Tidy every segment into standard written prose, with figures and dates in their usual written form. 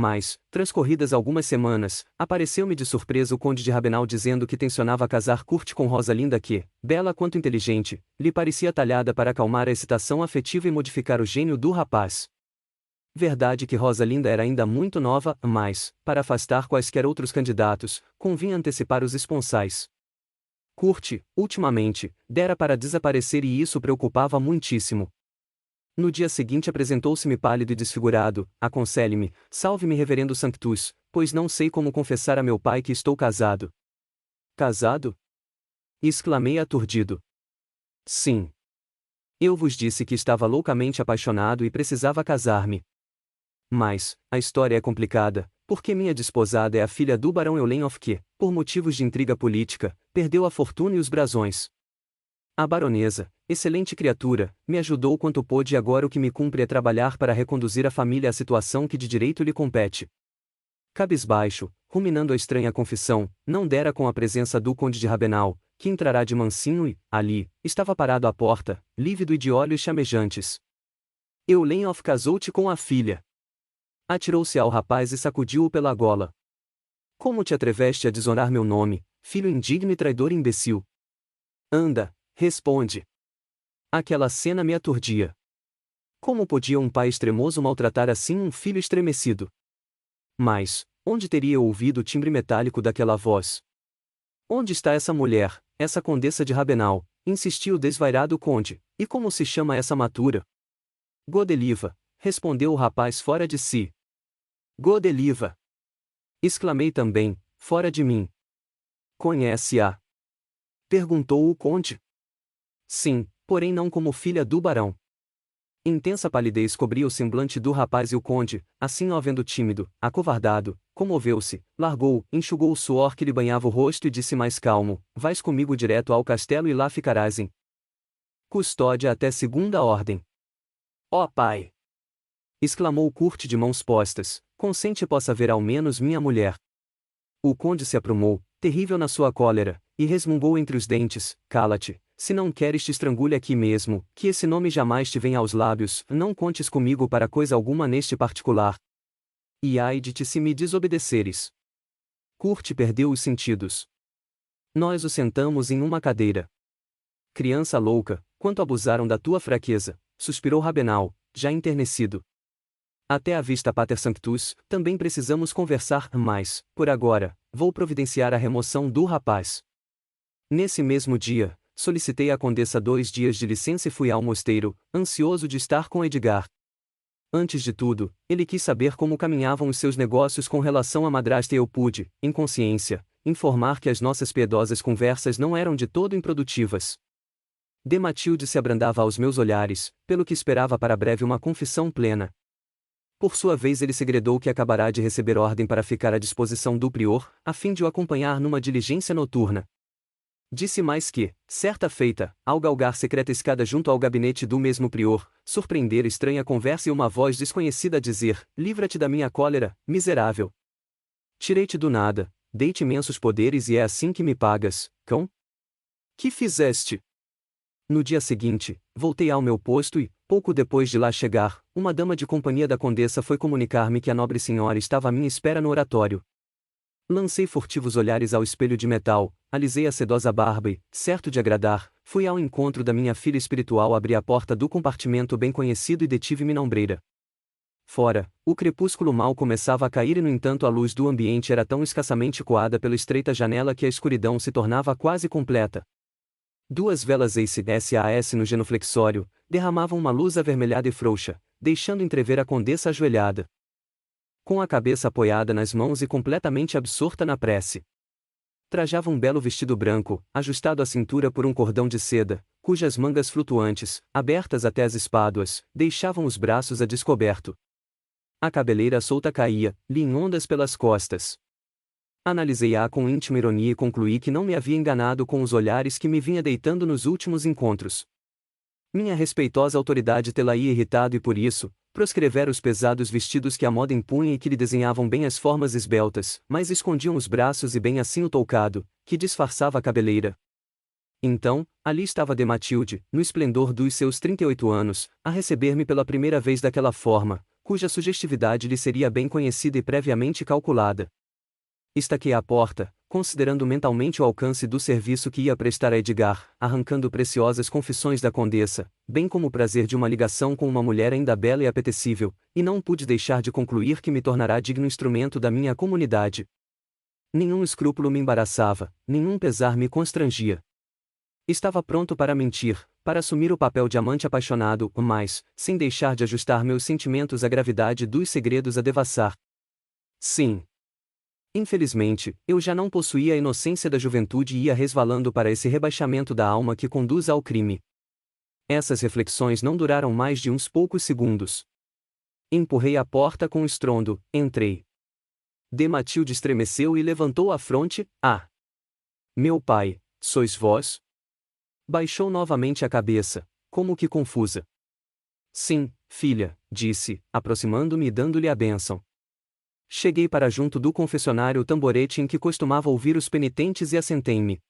Mas, transcorridas algumas semanas, apareceu-me de surpresa o conde de Rabenal dizendo que tencionava casar Kurt com Rosalinda que, bela quanto inteligente, lhe parecia talhada para acalmar a excitação afetiva e modificar o gênio do rapaz. Verdade que Rosalinda era ainda muito nova, mas, para afastar quaisquer outros candidatos, convinha antecipar os esponsais. Kurt, ultimamente, dera para desaparecer e isso preocupava muitíssimo. No dia seguinte apresentou-se-me pálido e desfigurado, aconselhe-me, salve-me reverendo Sanctus, pois não sei como confessar a meu pai que estou casado. Casado? Exclamei aturdido. Sim. Eu vos disse que estava loucamente apaixonado e precisava casar-me. Mas, a história é complicada, porque minha desposada é a filha do barão Eulenhoff que, por motivos de intriga política, perdeu a fortuna e os brasões. A baronesa, excelente criatura, me ajudou quanto pôde e agora o que me cumpre é trabalhar para reconduzir a família à situação que de direito lhe compete. Cabisbaixo, ruminando a estranha confissão, não dera com a presença do conde de Rabenal, que entrará de mansinho e, ali, estava parado à porta, lívido e de olhos chamejantes. Eulenhoff casou-te com a filha. Atirou-se ao rapaz e sacudiu-o pela gola. Como te atreveste a desonar meu nome, filho indigno e traidor imbecil? Anda, responde. Aquela cena me aturdia. Como podia um pai extremoso maltratar assim um filho estremecido? Mas, onde teria eu ouvido o timbre metálico daquela voz? Onde está essa mulher, essa condessa de Rabenal? Insistiu o desvairado conde. E como se chama essa matura? Godeliva, respondeu o rapaz fora de si. Godeliva! Exclamei também, fora de mim. Conhece-a? Perguntou o conde. Sim, porém não como filha do barão. Intensa palidez cobria o semblante do rapaz e o conde, assim o vendo tímido, acovardado, comoveu-se, largou, enxugou o suor que lhe banhava o rosto e disse mais calmo: vais comigo direto ao castelo e lá ficarás em custódia até segunda ordem. Ó pai! Exclamou Kurt de mãos postas, consente possa ver ao menos minha mulher. O conde se aprumou, terrível na sua cólera, e resmungou entre os dentes: cala-te, se não queres te estrangule aqui mesmo, que esse nome jamais te venha aos lábios, não contes comigo para coisa alguma neste particular. E ai de ti se me desobedeceres. Kurt perdeu os sentidos. Nós o sentamos em uma cadeira. Criança louca, quanto abusaram da tua fraqueza, suspirou Rabenal, já enternecido. Até a vista Pater Sanctus, também precisamos conversar, mas, por agora, vou providenciar a remoção do rapaz. Nesse mesmo dia, solicitei à condessa 2 dias de licença e fui ao mosteiro, ansioso de estar com Edgar. Antes de tudo, ele quis saber como caminhavam os seus negócios com relação à madrasta e eu pude, em consciência, informar que as nossas piedosas conversas não eram de todo improdutivas. De Matilde se abrandava aos meus olhares, pelo que esperava para breve uma confissão plena. Por sua vez ele segredou que acabará de receber ordem para ficar à disposição do prior, a fim de o acompanhar numa diligência noturna. Disse mais que, certa feita, ao galgar secreta escada junto ao gabinete do mesmo prior, surpreendera estranha conversa e uma voz desconhecida a dizer: livra-te da minha cólera, miserável. Tirei-te do nada, dei-te imensos poderes e é assim que me pagas, cão? Que fizeste? No dia seguinte, voltei ao meu posto e, pouco depois de lá chegar, uma dama de companhia da condessa foi comunicar-me que a nobre senhora estava à minha espera no oratório. Lancei furtivos olhares ao espelho de metal, alisei a sedosa barba e, certo de agradar, fui ao encontro da minha filha espiritual, abri a porta do compartimento bem conhecido e detive-me na ombreira. Fora, o crepúsculo mal começava a cair e no entanto a luz do ambiente era tão escassamente coada pela estreita janela que a escuridão se tornava quase completa. 2 velas SAS no genuflexório derramavam uma luz avermelhada e frouxa, deixando entrever a condessa ajoelhada, com a cabeça apoiada nas mãos e completamente absorta na prece. Trajava um belo vestido branco, ajustado à cintura por um cordão de seda, cujas mangas flutuantes, abertas até as espáduas, deixavam os braços a descoberto. A cabeleira solta caía-lhe em ondas pelas costas. Analisei-a com íntima ironia e concluí que não me havia enganado com os olhares que me vinha deitando nos últimos encontros. Minha respeitosa autoridade tê-la-ia irritado e por isso, proscrevera os pesados vestidos que a moda impunha e que lhe desenhavam bem as formas esbeltas, mas escondiam os braços e bem assim o toucado, que disfarçava a cabeleira. Então, ali estava de Matilde, no esplendor dos seus 38 anos, a receber-me pela primeira vez daquela forma, cuja sugestividade lhe seria bem conhecida e previamente calculada. Estaquei à porta, considerando mentalmente o alcance do serviço que ia prestar a Edgar, arrancando preciosas confissões da condessa, bem como o prazer de uma ligação com uma mulher ainda bela e apetecível, e não pude deixar de concluir que me tornará digno instrumento da minha comunidade. Nenhum escrúpulo me embaraçava, nenhum pesar me constrangia. Estava pronto para mentir, para assumir o papel de amante apaixonado, mas, sem deixar de ajustar meus sentimentos à gravidade dos segredos a devassar. Sim. Infelizmente, eu já não possuía a inocência da juventude e ia resvalando para esse rebaixamento da alma que conduz ao crime. Essas reflexões não duraram mais de uns poucos segundos. Empurrei a porta com estrondo, entrei. D. Matilde estremeceu e levantou a fronte. Ah! Meu pai, sois vós? Baixou novamente a cabeça, como que confusa. Sim, filha, disse, aproximando-me e dando-lhe a bênção. Cheguei para junto do confessionário tamborete em que costumava ouvir os penitentes e assentei-me.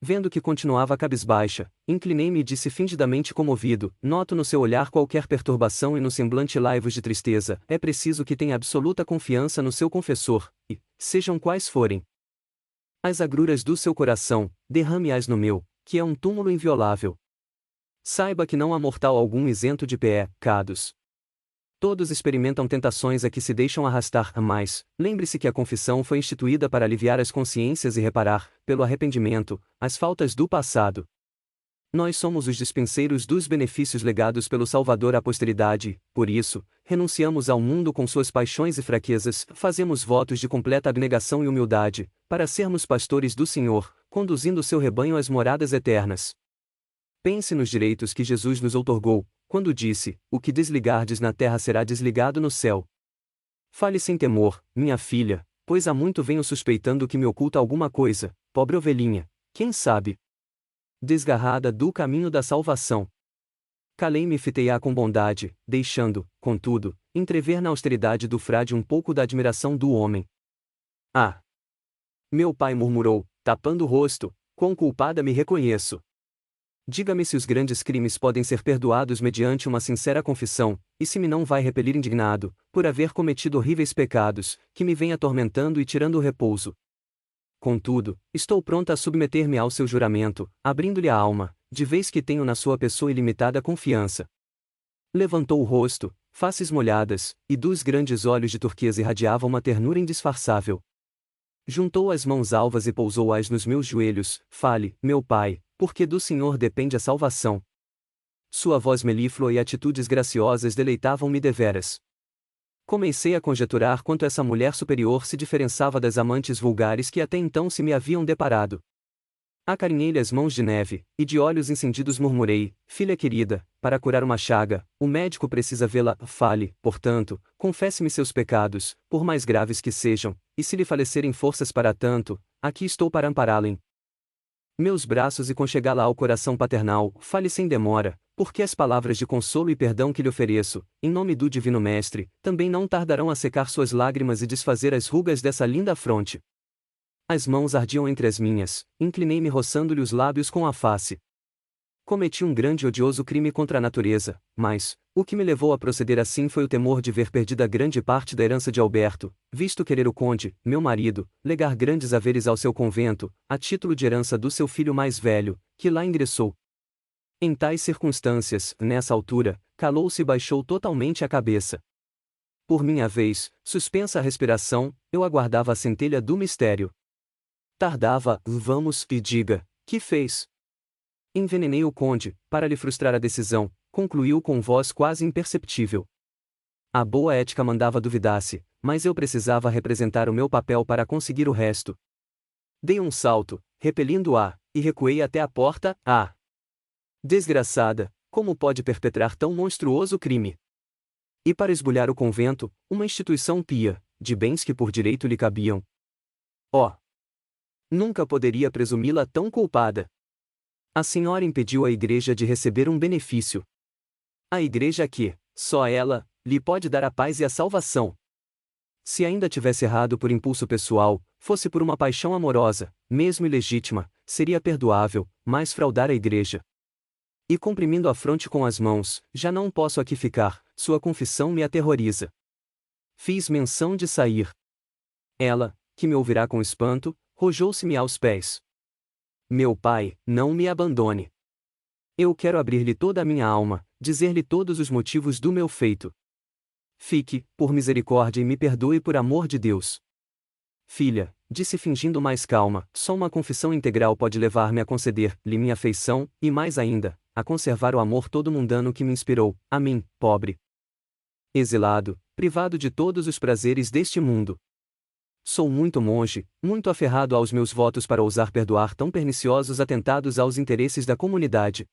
Vendo que continuava cabisbaixa, inclinei-me e disse fingidamente comovido: noto no seu olhar qualquer perturbação e no semblante laivos de tristeza. É preciso que tenha absoluta confiança no seu confessor, e, sejam quais forem as agruras do seu coração, derrame-as no meu, que é um túmulo inviolável. Saiba que não há mortal algum isento de pecados. Todos experimentam tentações a que se deixam arrastar, mas, lembre-se que a confissão foi instituída para aliviar as consciências e reparar, pelo arrependimento, as faltas do passado. Nós somos os dispenseiros dos benefícios legados pelo Salvador à posteridade, por isso, renunciamos ao mundo com suas paixões e fraquezas, fazemos votos de completa abnegação e humildade, para sermos pastores do Senhor, conduzindo seu rebanho às moradas eternas. Pense nos direitos que Jesus nos outorgou, quando disse: o que desligardes na terra será desligado no céu. Fale sem temor, minha filha, pois há muito venho suspeitando que me oculta alguma coisa, pobre ovelhinha, quem sabe? Desgarrada do caminho da salvação. Calei-me e fitei-a com bondade, deixando, contudo, entrever na austeridade do frade um pouco da admiração do homem. Ah! Meu pai murmurou, tapando o rosto, quão culpada me reconheço. Diga-me se os grandes crimes podem ser perdoados mediante uma sincera confissão, e se me não vai repelir indignado, por haver cometido horríveis pecados, que me vem atormentando e tirando o repouso. Contudo, estou pronta a submeter-me ao seu juramento, abrindo-lhe a alma, de vez que tenho na sua pessoa ilimitada confiança. Levantou o rosto, faces molhadas, e dos grandes olhos de turquesa irradiava uma ternura indisfarçável. Juntou as mãos alvas e pousou-as nos meus joelhos. Fale, meu pai, porque do Senhor depende a salvação. Sua voz melíflua e atitudes graciosas deleitavam-me deveras. Comecei a conjecturar quanto essa mulher superior se diferenciava das amantes vulgares que até então se me haviam deparado. Acarinhei-lhe as mãos de neve, e de olhos encendidos murmurei: filha querida, para curar uma chaga, o médico precisa vê-la. Fale, portanto, confesse-me seus pecados, por mais graves que sejam, e se lhe falecerem forças para tanto, aqui estou para ampará-la. Meus braços e conchegá-la ao coração paternal. Fale sem demora, porque as palavras de consolo e perdão que lhe ofereço, em nome do Divino Mestre, também não tardarão a secar suas lágrimas e desfazer as rugas dessa linda fronte. As mãos ardiam entre as minhas, inclinei-me roçando-lhe os lábios com a face. Cometi um grande e odioso crime contra a natureza, mas, o que me levou a proceder assim foi o temor de ver perdida grande parte da herança de Alberto, visto querer o conde, meu marido, legar grandes haveres ao seu convento, a título de herança do seu filho mais velho, que lá ingressou. Em tais circunstâncias, nessa altura, calou-se e baixou totalmente a cabeça. Por minha vez, suspensa a respiração, eu aguardava a centelha do mistério. Tardava. Vamos, e diga, que fez? Envenenei o conde, para lhe frustrar a decisão, concluiu com voz quase imperceptível. A boa ética mandava duvidasse, mas eu precisava representar o meu papel para conseguir o resto. Dei um salto, repelindo-a, e recuei até a porta. Ah! Desgraçada, como pode perpetrar tão monstruoso crime? E para esbulhar o convento, uma instituição pia, de bens que por direito lhe cabiam. Oh! Nunca poderia presumi-la tão culpada. A senhora impediu a igreja de receber um benefício. A igreja que, só ela, lhe pode dar a paz e a salvação. Se ainda tivesse errado por impulso pessoal, fosse por uma paixão amorosa, mesmo ilegítima, seria perdoável, mas fraudar a igreja. E comprimindo a fronte com as mãos, já não posso aqui ficar, sua confissão me aterroriza. Fiz menção de sair. Ela, que me ouvirá com espanto, rojou-se-me aos pés. Meu pai, não me abandone. Eu quero abrir-lhe toda a minha alma, dizer-lhe todos os motivos do meu feito. Fique, por misericórdia e me perdoe por amor de Deus. Filha, disse fingindo mais calma, só uma confissão integral pode levar-me a conceder-lhe minha afeição, e mais ainda, a conservar o amor todo mundano que me inspirou, a mim, pobre. Exilado, privado de todos os prazeres deste mundo. Sou muito monge, muito aferrado aos meus votos para ousar perdoar tão perniciosos atentados aos interesses da comunidade.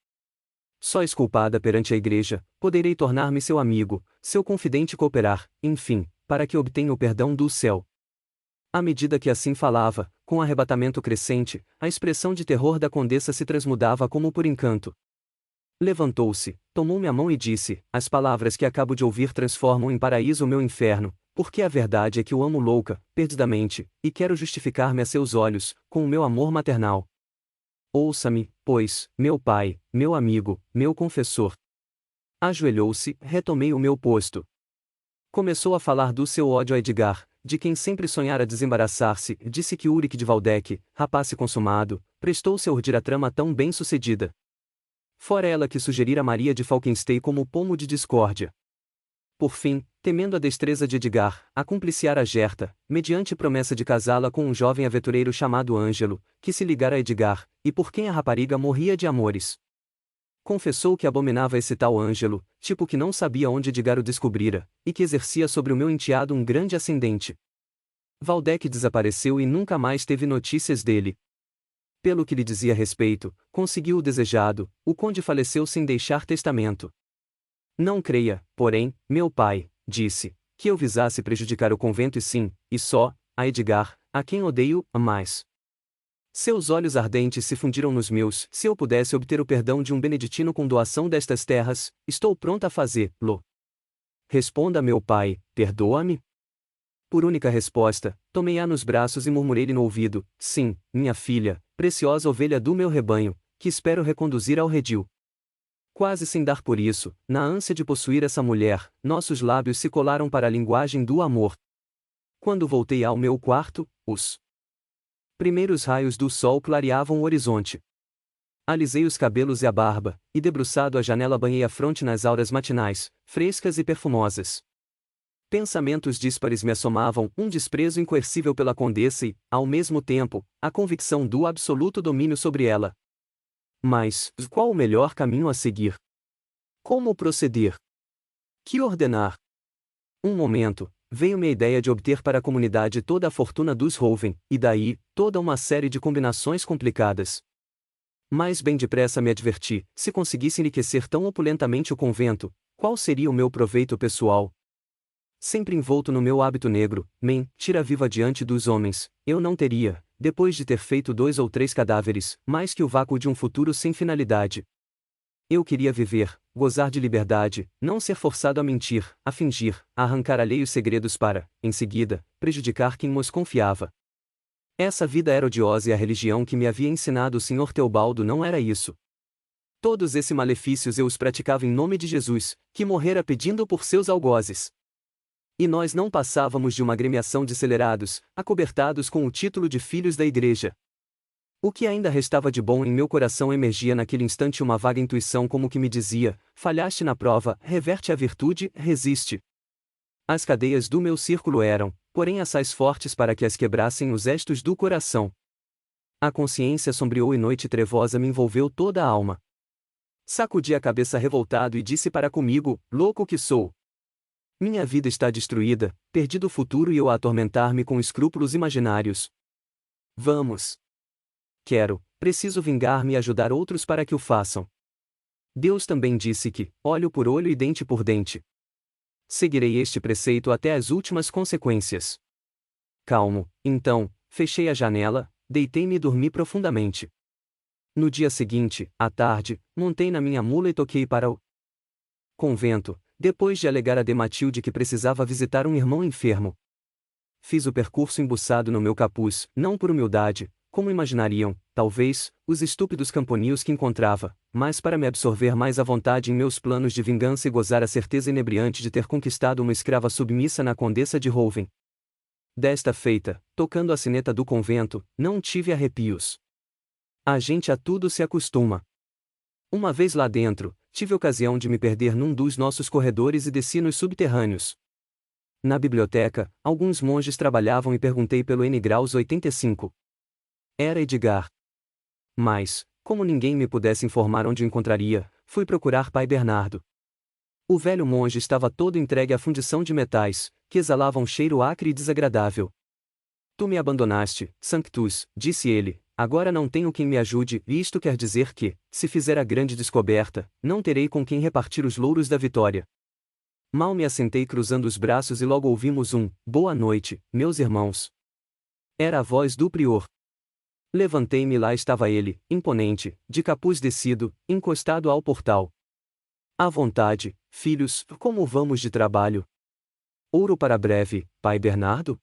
Só esculpada perante a Igreja, poderei tornar-me seu amigo, seu confidente e cooperar, enfim, para que obtenha o perdão do céu. À medida que assim falava, com arrebatamento crescente, a expressão de terror da condessa se transmudava como por encanto. Levantou-se, tomou minha mão e disse: as palavras que acabo de ouvir transformam em paraíso o meu inferno, porque a verdade é que o amo louca, perdidamente, e quero justificar-me a seus olhos, com o meu amor maternal. Ouça-me, pois, meu pai, meu amigo, meu confessor. Ajoelhou-se, retomei o meu posto. Começou a falar do seu ódio a Edgar, de quem sempre sonhara desembaraçar-se, disse que Ulrich de Waldeck, rapaz consumado, prestou-se a urdir a trama tão bem-sucedida. Fora ela que sugerira Maria de Falkenstein como pomo de discórdia. Por fim, temendo a destreza de Edgar, a cumpliciar a Gerta, mediante promessa de casá-la com um jovem aventureiro chamado Ângelo, que se ligara a Edgar, e por quem a rapariga morria de amores. Confessou que abominava esse tal Ângelo, tipo que não sabia onde Edgar o descobrira, e que exercia sobre o meu enteado um grande ascendente. Waldeck desapareceu e nunca mais teve notícias dele. Pelo que lhe dizia respeito, conseguiu o desejado, o conde faleceu sem deixar testamento. Não creia, porém, meu pai, disse, que eu visasse prejudicar o convento e sim, e só, a Edgar, a quem odeio, mais. Seus olhos ardentes se fundiram nos meus. Se eu pudesse obter o perdão de um beneditino com doação destas terras, estou pronta a fazê-lo. Responda, meu pai, perdoa-me? Por única resposta, tomei-a nos braços e murmurei-lhe no ouvido: sim, minha filha, preciosa ovelha do meu rebanho, que espero reconduzir ao redil. Quase sem dar por isso, na ânsia de possuir essa mulher, nossos lábios se colaram para a linguagem do amor. Quando voltei ao meu quarto, os primeiros raios do sol clareavam o horizonte. Alisei os cabelos e a barba, e debruçado à janela banhei a fronte nas auras matinais, frescas e perfumosas. Pensamentos díspares me assomavam, um desprezo incoercível pela condessa e, ao mesmo tempo, a convicção do absoluto domínio sobre ela. Mas, qual o melhor caminho a seguir? Como proceder? Que ordenar? Um momento, veio-me a ideia de obter para a comunidade toda a fortuna dos Hoven, e daí, toda uma série de combinações complicadas. Mas bem depressa me adverti: se conseguisse enriquecer tão opulentamente o convento, qual seria o meu proveito pessoal? Sempre envolto no meu hábito negro, mentira viva diante dos homens, eu não teria, depois de ter feito 2 ou 3 cadáveres, mais que o vácuo de um futuro sem finalidade. Eu queria viver, gozar de liberdade, não ser forçado a mentir, a fingir, a arrancar alheios segredos para, em seguida, prejudicar quem nos confiava. Essa vida era odiosa e a religião que me havia ensinado o Sr. Teobaldo não era isso. Todos esses malefícios eu os praticava em nome de Jesus, que morrera pedindo por seus algozes. E nós não passávamos de uma agremiação de acelerados, acobertados com o título de filhos da Igreja. O que ainda restava de bom em meu coração emergia naquele instante uma vaga intuição como que me dizia: falhaste na prova, reverte a virtude, resiste. As cadeias do meu círculo eram, porém assaz fortes para que as quebrassem os estos do coração. A consciência sombreou e noite trevosa me envolveu toda a alma. Sacudi a cabeça revoltado e disse para comigo: louco que sou! Minha vida está destruída, perdido o futuro e eu a atormentar-me com escrúpulos imaginários. Vamos! Preciso vingar-me e ajudar outros para que o façam. Deus também disse que, olho por olho e dente por dente. Seguirei este preceito até as últimas consequências. Calmo, então, fechei a janela, deitei-me e dormi profundamente. No dia seguinte, à tarde, montei na minha mula e toquei para o convento, depois de alegar a de Matilde que precisava visitar um irmão enfermo. Fiz o percurso embuçado no meu capuz, não por humildade, como imaginariam, talvez, os estúpidos camponeos que encontrava, mas para me absorver mais à vontade em meus planos de vingança e gozar a certeza inebriante de ter conquistado uma escrava submissa na Condessa de Rouven. Desta feita, tocando a sineta do convento, não tive arrepios. A gente a tudo se acostuma. Uma vez lá dentro, tive ocasião de me perder num dos nossos corredores e desci nos subterrâneos. Na biblioteca, alguns monges trabalhavam e perguntei pelo N graus 85. Era Edgar. Mas, como ninguém me pudesse informar onde o encontraria, fui procurar Pai Bernardo. O velho monge estava todo entregue à fundição de metais, que exalava um cheiro acre e desagradável. Tu me abandonaste, Sanctus, disse ele, agora não tenho quem me ajude, e isto quer dizer que, se fizer a grande descoberta, não terei com quem repartir os louros da vitória. Mal me assentei cruzando os braços e logo ouvimos um "Boa noite, meus irmãos". Era a voz do prior. Levantei-me e lá estava ele, imponente, de capuz descido, encostado ao portal. À vontade, filhos, como vamos de trabalho? Ouro para breve, Pai Bernardo?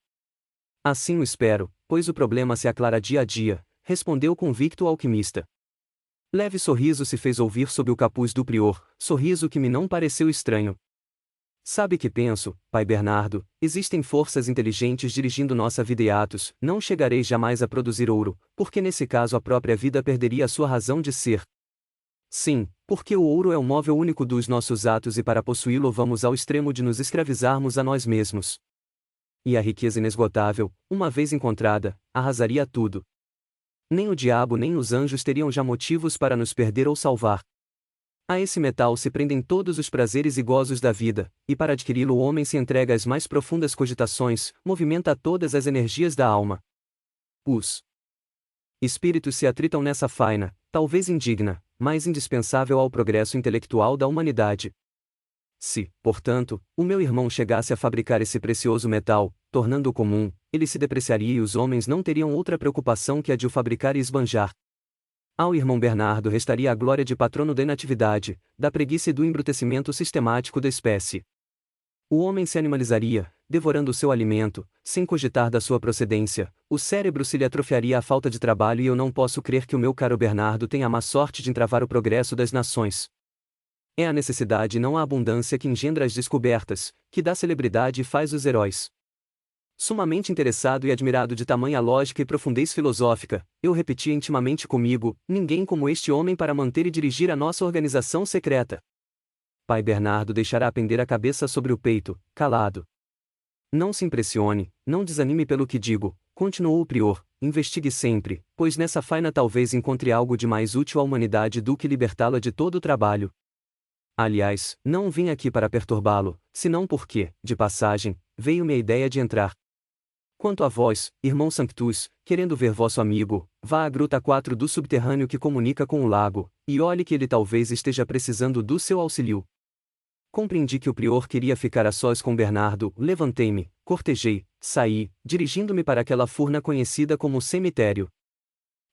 Assim o espero, pois o problema se aclara dia a dia, respondeu convicto o alquimista. Leve sorriso se fez ouvir sob o capuz do prior, sorriso que me não pareceu estranho. Sabe que penso, Pai Bernardo, existem forças inteligentes dirigindo nossa vida e atos, não chegarei jamais a produzir ouro, porque nesse caso a própria vida perderia a sua razão de ser. Sim, porque o ouro é o móvel único dos nossos atos e para possuí-lo vamos ao extremo de nos escravizarmos a nós mesmos. E a riqueza inesgotável, uma vez encontrada, arrasaria tudo. Nem o diabo nem os anjos teriam já motivos para nos perder ou salvar. A esse metal se prendem todos os prazeres e gozos da vida, e para adquiri-lo o homem se entrega às mais profundas cogitações, movimenta todas as energias da alma. Os espíritos se atritam nessa faina, talvez indigna, mas indispensável ao progresso intelectual da humanidade. Se, portanto, o meu irmão chegasse a fabricar esse precioso metal, tornando-o comum, ele se depreciaria e os homens não teriam outra preocupação que a de o fabricar e esbanjar. Ao irmão Bernardo restaria a glória de patrono da inatividade, da preguiça e do embrutecimento sistemático da espécie. O homem se animalizaria, devorando o seu alimento, sem cogitar da sua procedência, o cérebro se lhe atrofiaria à falta de trabalho e eu não posso crer que o meu caro Bernardo tenha a má sorte de entravar o progresso das nações. É a necessidade e não a abundância que engendra as descobertas, que dá celebridade e faz os heróis. Sumamente interessado e admirado de tamanha lógica e profundez filosófica, eu repetia intimamente comigo, ninguém como este homem para manter e dirigir a nossa organização secreta. Pai Bernardo deixará pender a cabeça sobre o peito, calado. Não se impressione, não desanime pelo que digo, continuou o prior, investigue sempre, pois nessa faina talvez encontre algo de mais útil à humanidade do que libertá-la de todo o trabalho. Aliás, não vim aqui para perturbá-lo, senão porque, de passagem, veio-me a ideia de entrar. Quanto a vós, irmão Sanctus, querendo ver vosso amigo, vá à gruta 4 do subterrâneo que comunica com o lago, e olhe que ele talvez esteja precisando do seu auxílio. Compreendi que o prior queria ficar a sós com Bernardo, levantei-me, cortejei, saí, dirigindo-me para aquela furna conhecida como cemitério.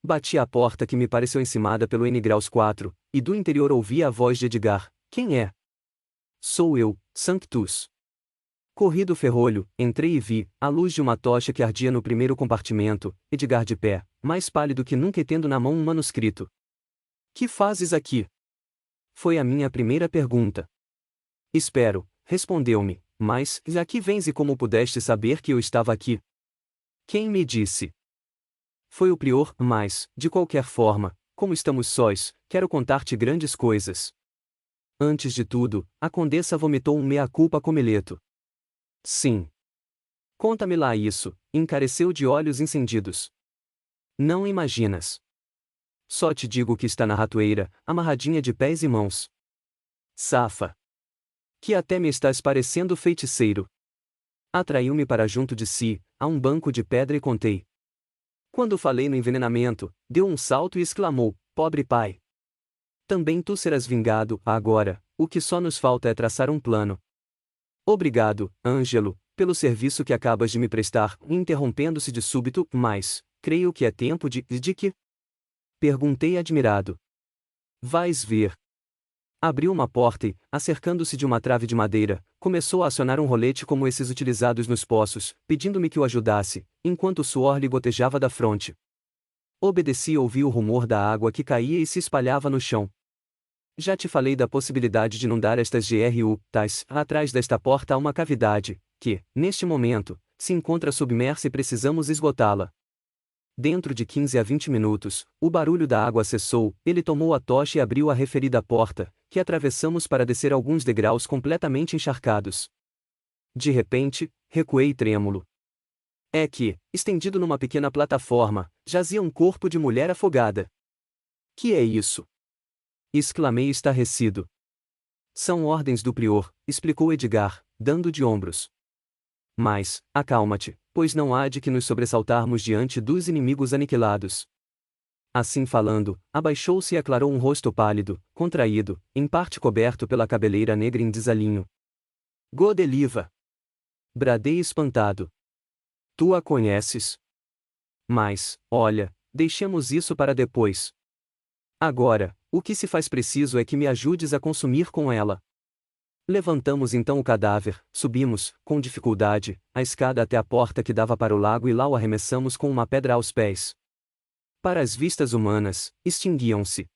Bati à porta que me pareceu encimada pelo N graus 4, e do interior ouvi a voz de Edgar. Quem é? Sou eu, Sanctus. Corri do ferrolho, entrei e vi, à luz de uma tocha que ardia no primeiro compartimento, Edgar de pé, mais pálido que nunca e tendo na mão um manuscrito. Que fazes aqui? Foi a minha primeira pergunta. Espero, respondeu-me, mas, aqui vens e como pudeste saber que eu estava aqui? Quem me disse? Foi o prior, mas, de qualquer forma, como estamos sós, quero contar-te grandes coisas. Antes de tudo, a condessa vomitou um mea-culpa comeleto. Sim. Conta-me lá isso, encareceu de olhos encendidos. Não imaginas. Só te digo que está na ratoeira, amarradinha de pés e mãos. Safa. Que até me estás parecendo feiticeiro. Atraiu-me para junto de si, a um banco de pedra e contei. Quando falei no envenenamento, deu um salto e exclamou, pobre pai. Também tu serás vingado, agora, o que só nos falta é traçar um plano. Obrigado, Ângelo, pelo serviço que acabas de me prestar, interrompendo-se de súbito, mas, creio que é tempo de que? Perguntei admirado. Vais ver. Abriu uma porta e, acercando-se de uma trave de madeira, começou a acionar um rolete como esses utilizados nos poços, pedindo-me que o ajudasse, enquanto o suor lhe gotejava da fronte. Obedeci e ouvi o rumor da água que caía e se espalhava no chão. Já te falei da possibilidade de inundar estas GRU-tais. Atrás desta porta há uma cavidade, que, neste momento, se encontra submersa e precisamos esgotá-la. Dentro de 15 a 20 minutos, o barulho da água cessou, ele tomou a tocha e abriu a referida porta, que atravessamos para descer alguns degraus completamente encharcados. De repente, recuei trêmulo. É que, estendido numa pequena plataforma, jazia um corpo de mulher afogada. Que é isso? Exclamei estarrecido. São ordens do prior, explicou Edgar, dando de ombros. Mas, acalma-te, pois não há de que nos sobressaltarmos diante dos inimigos aniquilados. Assim falando, abaixou-se e aclarou um rosto pálido, contraído, em parte coberto pela cabeleira negra em desalinho. Godeliva! Bradei espantado. Tu a conheces? Mas, olha, deixemos isso para depois. Agora, o que se faz preciso é que me ajudes a consumir com ela. Levantamos então o cadáver, subimos, com dificuldade, a escada até a porta que dava para o lago e lá o arremessamos com uma pedra aos pés. Para as vistas humanas, extinguiam-se.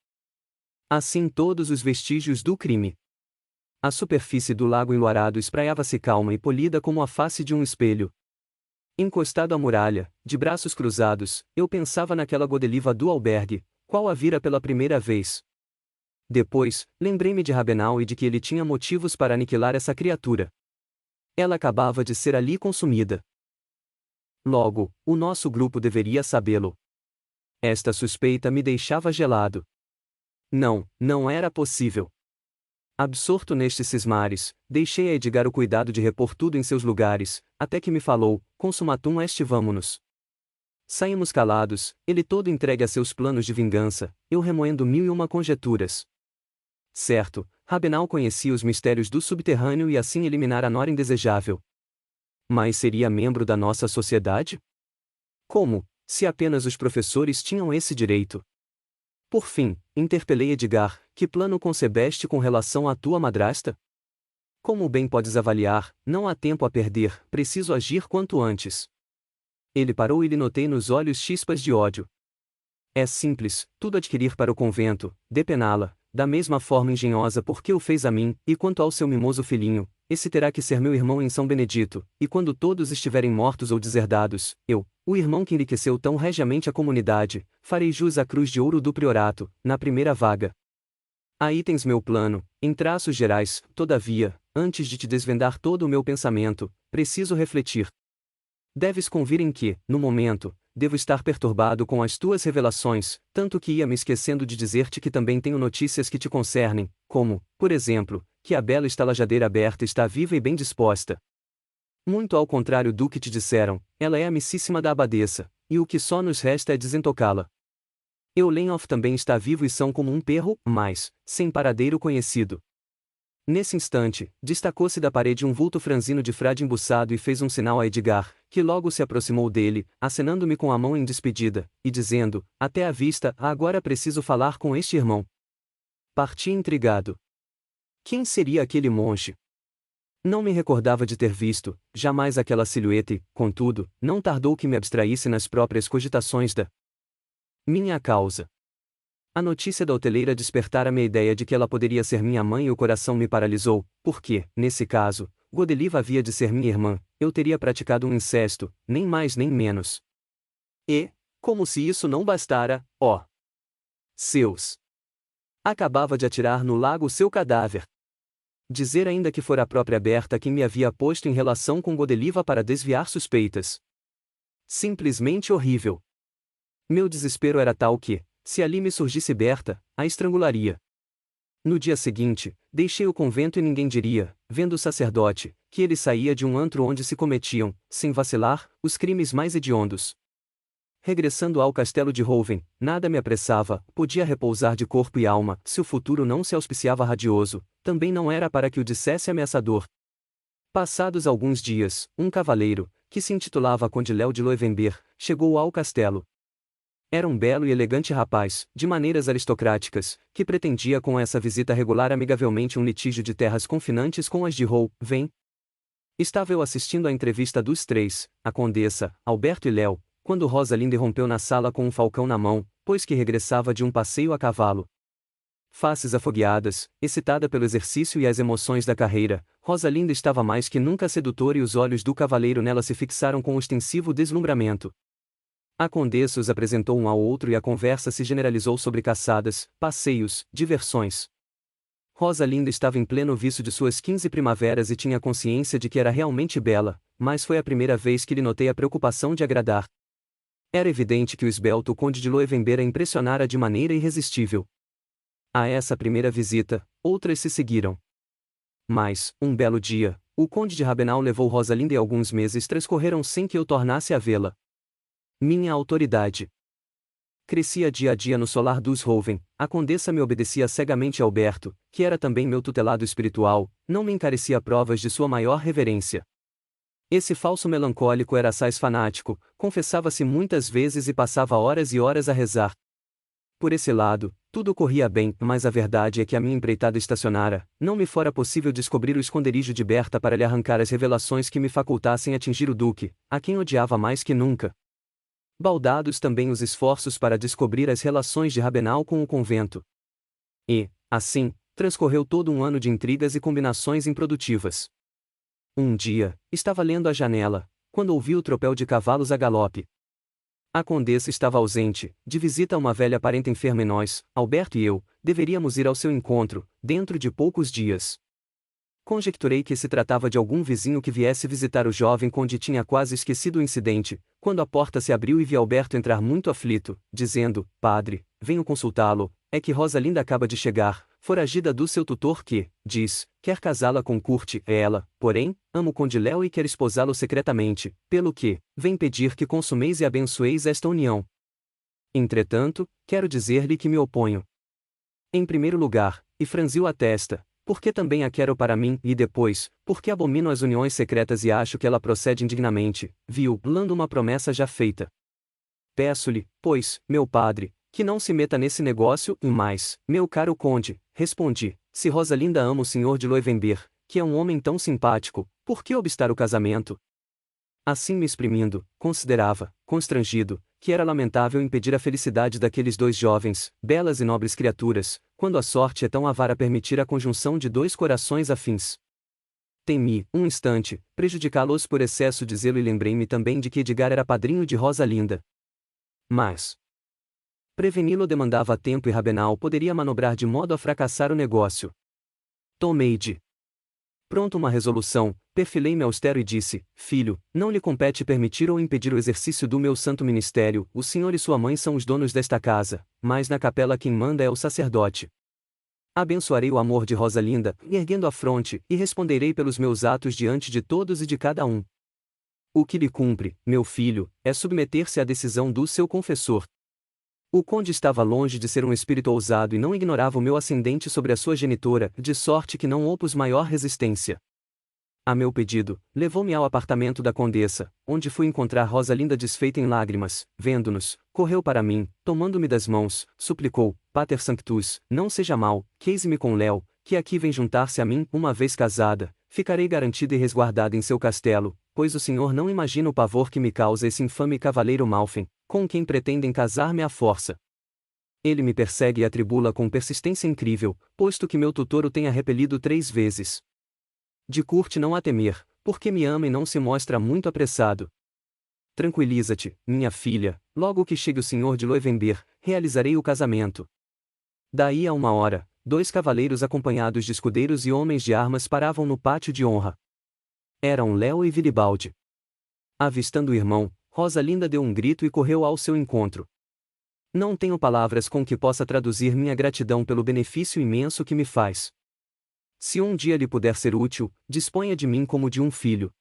Assim todos os vestígios do crime. A superfície do lago enluarado espraiava-se calma e polida como a face de um espelho. Encostado à muralha, de braços cruzados, eu pensava naquela Godeliva do albergue, qual a vira pela primeira vez. Depois, lembrei-me de Rabenal e de que ele tinha motivos para aniquilar essa criatura. Ela acabava de ser ali consumida. Logo, o nosso grupo deveria sabê-lo. Esta suspeita me deixava gelado. Não, não era possível. Absorto nestes cismares, deixei a Edgar o cuidado de repor tudo em seus lugares, até que me falou, consumatum est vamo-nos. Saímos calados, ele todo entregue a seus planos de vingança, eu remoendo mil e uma conjeturas. Certo, Rabenal conhecia os mistérios do subterrâneo e assim eliminar a nora indesejável. Mas seria membro da nossa sociedade? Como, se apenas os professores tinham esse direito? Por fim, interpelei Edgar, que plano concebeste com relação à tua madrasta? Como bem podes avaliar, não há tempo a perder, preciso agir quanto antes. Ele parou e lhe notei nos olhos chispas de ódio. É simples, tudo adquirir para o convento, depená-la, da mesma forma engenhosa porque o fez a mim, e quanto ao seu mimoso filhinho, esse terá que ser meu irmão em São Benedito, e quando todos estiverem mortos ou deserdados, eu, o irmão que enriqueceu tão regiamente a comunidade, farei jus à cruz de ouro do priorato, na primeira vaga. Aí tens meu plano, em traços gerais, todavia, antes de te desvendar todo o meu pensamento, preciso refletir. Deves convir em que, no momento, devo estar perturbado com as tuas revelações, tanto que ia me esquecendo de dizer-te que também tenho notícias que te concernem, como, por exemplo, que a bela estalajadeira aberta está viva e bem disposta. Muito ao contrário do que te disseram, ela é amicíssima da abadesa, e o que só nos resta é desentocá-la. Eulenhoff também está vivo e são como um perro, mas, sem paradeiro conhecido. Nesse instante, destacou-se da parede um vulto franzino de frade embuçado e fez um sinal a Edgar, que logo se aproximou dele, acenando-me com a mão em despedida, e dizendo, até à vista, agora preciso falar com este irmão. Parti intrigado. Quem seria aquele monge? Não me recordava de ter visto, jamais aquela silhueta e, contudo, não tardou que me abstraísse nas próprias cogitações da minha causa. A notícia da hoteleira despertara-me a ideia de que ela poderia ser minha mãe e o coração me paralisou, porque, nesse caso, Godeliva havia de ser minha irmã, eu teria praticado um incesto, nem mais nem menos. E, como se isso não bastara, ó céus! Acabava de atirar no lago o seu cadáver. Dizer ainda que fora a própria Berta quem me havia posto em relação com Godeliva para desviar suspeitas. Simplesmente horrível. Meu desespero era tal que, se ali me surgisse Berta, a estrangularia. No dia seguinte, deixei o convento e ninguém diria, vendo o sacerdote, que ele saía de um antro onde se cometiam, sem vacilar, os crimes mais hediondos. Regressando ao castelo de Rouven, nada me apressava, podia repousar de corpo e alma, se o futuro não se auspiciava radioso, também não era para que o dissesse ameaçador. Passados alguns dias, um cavaleiro, que se intitulava Conde Léo de Loevenberg, chegou ao castelo. Era um belo e elegante rapaz, de maneiras aristocráticas, que pretendia com essa visita regular amigavelmente um litígio de terras confinantes com as de Rouven. Estava eu assistindo à entrevista dos três, a condessa, Alberto e Léo, quando Rosalinda irrompeu na sala com um falcão na mão, pois que regressava de um passeio a cavalo. Faces afogueadas, excitada pelo exercício e as emoções da carreira, Rosalinda estava mais que nunca sedutora e os olhos do cavaleiro nela se fixaram com ostensivo deslumbramento. A condessa os apresentou um ao outro e a conversa se generalizou sobre caçadas, passeios, diversões. Rosalinda estava em pleno vício de suas 15 primaveras e tinha consciência de que era realmente bela, mas foi a primeira vez que lhe notei a preocupação de agradar. Era evidente que o esbelto conde de Loewenberg a impressionara de maneira irresistível. A essa primeira visita, outras se seguiram. Mas, um belo dia, o conde de Rabenau levou Rosalinda e alguns meses transcorreram sem que eu tornasse a vê-la. Minha autoridade crescia dia a dia no solar dos Hoven, a condessa me obedecia cegamente a Alberto, que era também meu tutelado espiritual, não me encarecia provas de sua maior reverência. Esse falso melancólico era assaz fanático, confessava-se muitas vezes e passava horas e horas a rezar. Por esse lado, tudo corria bem, mas a verdade é que a minha empreitada estacionara, não me fora possível descobrir o esconderijo de Berta para lhe arrancar as revelações que me facultassem atingir o duque, a quem odiava mais que nunca. Baldados também os esforços para descobrir as relações de Rabenau com o convento. E, assim, transcorreu todo um ano de intrigas e combinações improdutivas. Um dia, estava lendo à janela, quando ouvi o tropel de cavalos a galope. A condessa estava ausente, de visita a uma velha parenta enferma e nós, Alberto e eu, deveríamos ir ao seu encontro, dentro de poucos dias. Conjecturei que se tratava de algum vizinho que viesse visitar o jovem conde. Tinha quase esquecido o incidente, quando a porta se abriu e vi Alberto entrar muito aflito, dizendo: Padre, venho consultá-lo, é que Rosalinda acaba de chegar, foragida do seu tutor que, diz, quer casá-la com Kurt. Ela, porém, ama o conde Léo e quer esposá-lo secretamente, pelo que, vem pedir que consumeis e abençoeis esta união. Entretanto, quero dizer-lhe que me oponho. Em primeiro lugar, e franziu a testa, porque também a quero para mim, e depois, porque abomino as uniões secretas e acho que ela procede indignamente, violando uma promessa já feita. Peço-lhe, pois, meu padre, que não se meta nesse negócio, e mais, meu caro conde, respondi, se Rosalinda ama o senhor de Loewenberg, que é um homem tão simpático, por que obstar o casamento? Assim me exprimindo, considerava, constrangido, que era lamentável impedir a felicidade daqueles dois jovens, belas e nobres criaturas, quando a sorte é tão avara permitir a conjunção de dois corações afins. Temi, um instante, prejudicá-los por excesso de zelo e lembrei-me também de que Edgar era padrinho de Rosalinda. Mas preveni-lo demandava tempo e Rabenau poderia manobrar de modo a fracassar o negócio. Tomei de pronto uma resolução, perfilei-me austero e disse: Filho, não lhe compete permitir ou impedir o exercício do meu santo ministério, o senhor e sua mãe são os donos desta casa, mas na capela quem manda é o sacerdote. Abençoarei o amor de Rosalinda, erguendo a fronte, e responderei pelos meus atos diante de todos e de cada um. O que lhe cumpre, meu filho, é submeter-se à decisão do seu confessor. O conde estava longe de ser um espírito ousado e não ignorava o meu ascendente sobre a sua genitora, de sorte que não opus maior resistência. A meu pedido, levou-me ao apartamento da condessa, onde fui encontrar Rosalinda desfeita em lágrimas. Vendo-nos, correu para mim, tomando-me das mãos, suplicou: Pater Sanctus, não seja mal, case-me com Léo, que aqui vem juntar-se a mim. Uma vez casada, ficarei garantida e resguardada em seu castelo, pois o senhor não imagina o pavor que me causa esse infame cavaleiro Malfen, com quem pretendem casar-me à força. Ele me persegue e atribula com persistência incrível, posto que meu tutor o tenha repelido 3 vezes. De Kurt não há temer, porque me ama e não se mostra muito apressado. Tranquiliza-te, minha filha, logo que chegue o senhor de Loewenberg, realizarei o casamento. Daí a 1 hora, 2 cavaleiros acompanhados de escudeiros e homens de armas paravam no pátio de honra. Eram Léo e Vilibaldi. Avistando o irmão, Rosalinda deu um grito e correu ao seu encontro. Não tenho palavras com que possa traduzir minha gratidão pelo benefício imenso que me faz. Se um dia lhe puder ser útil, disponha de mim como de um filho.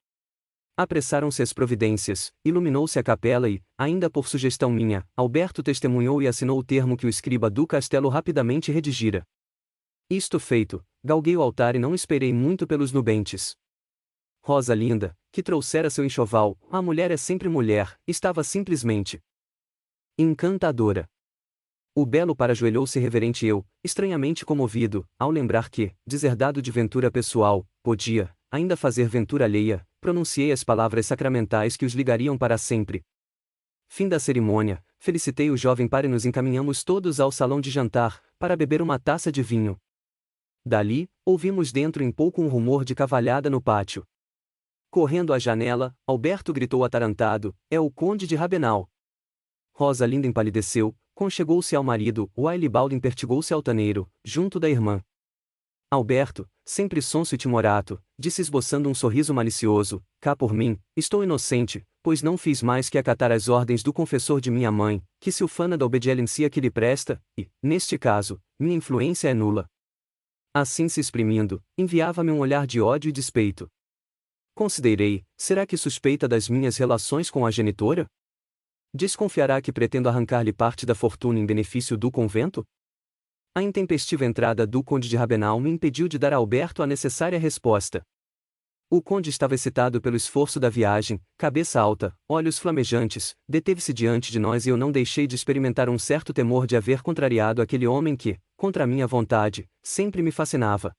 Apressaram-se as providências, iluminou-se a capela e, ainda por sugestão minha, Alberto testemunhou e assinou o termo que o escriba do castelo rapidamente redigira. Isto feito, galguei o altar e não esperei muito pelos nubentes. Rosalinda, que trouxera seu enxoval, a mulher é sempre mulher, estava simplesmente encantadora. O belo parajoelhou-se reverente e eu, estranhamente comovido, ao lembrar que, deserdado de ventura pessoal, podia, ainda fazer ventura alheia, pronunciei as palavras sacramentais que os ligariam para sempre. Fim da cerimônia, felicitei o jovem par e nos encaminhamos todos ao salão de jantar, para beber uma taça de vinho. Dali, ouvimos dentro em pouco um rumor de cavalhada no pátio. Correndo à janela, Alberto gritou atarantado: é o conde de Rabenal. Rosalinda empalideceu, conchegou-se ao marido, Wilibald impertigou-se altaneiro, junto da irmã. Alberto, sempre sonso e timorato, disse esboçando um sorriso malicioso: cá por mim, estou inocente, pois não fiz mais que acatar as ordens do confessor de minha mãe, que se ufana da obediência que lhe presta, e, neste caso, minha influência é nula. Assim se exprimindo, enviava-me um olhar de ódio e despeito. Considerei: será que suspeita das minhas relações com a genitora? Desconfiará que pretendo arrancar-lhe parte da fortuna em benefício do convento? A intempestiva entrada do conde de Rabenal me impediu de dar a Alberto a necessária resposta. O conde estava excitado pelo esforço da viagem, cabeça alta, olhos flamejantes, deteve-se diante de nós e eu não deixei de experimentar um certo temor de haver contrariado aquele homem que, contra a minha vontade, sempre me fascinava.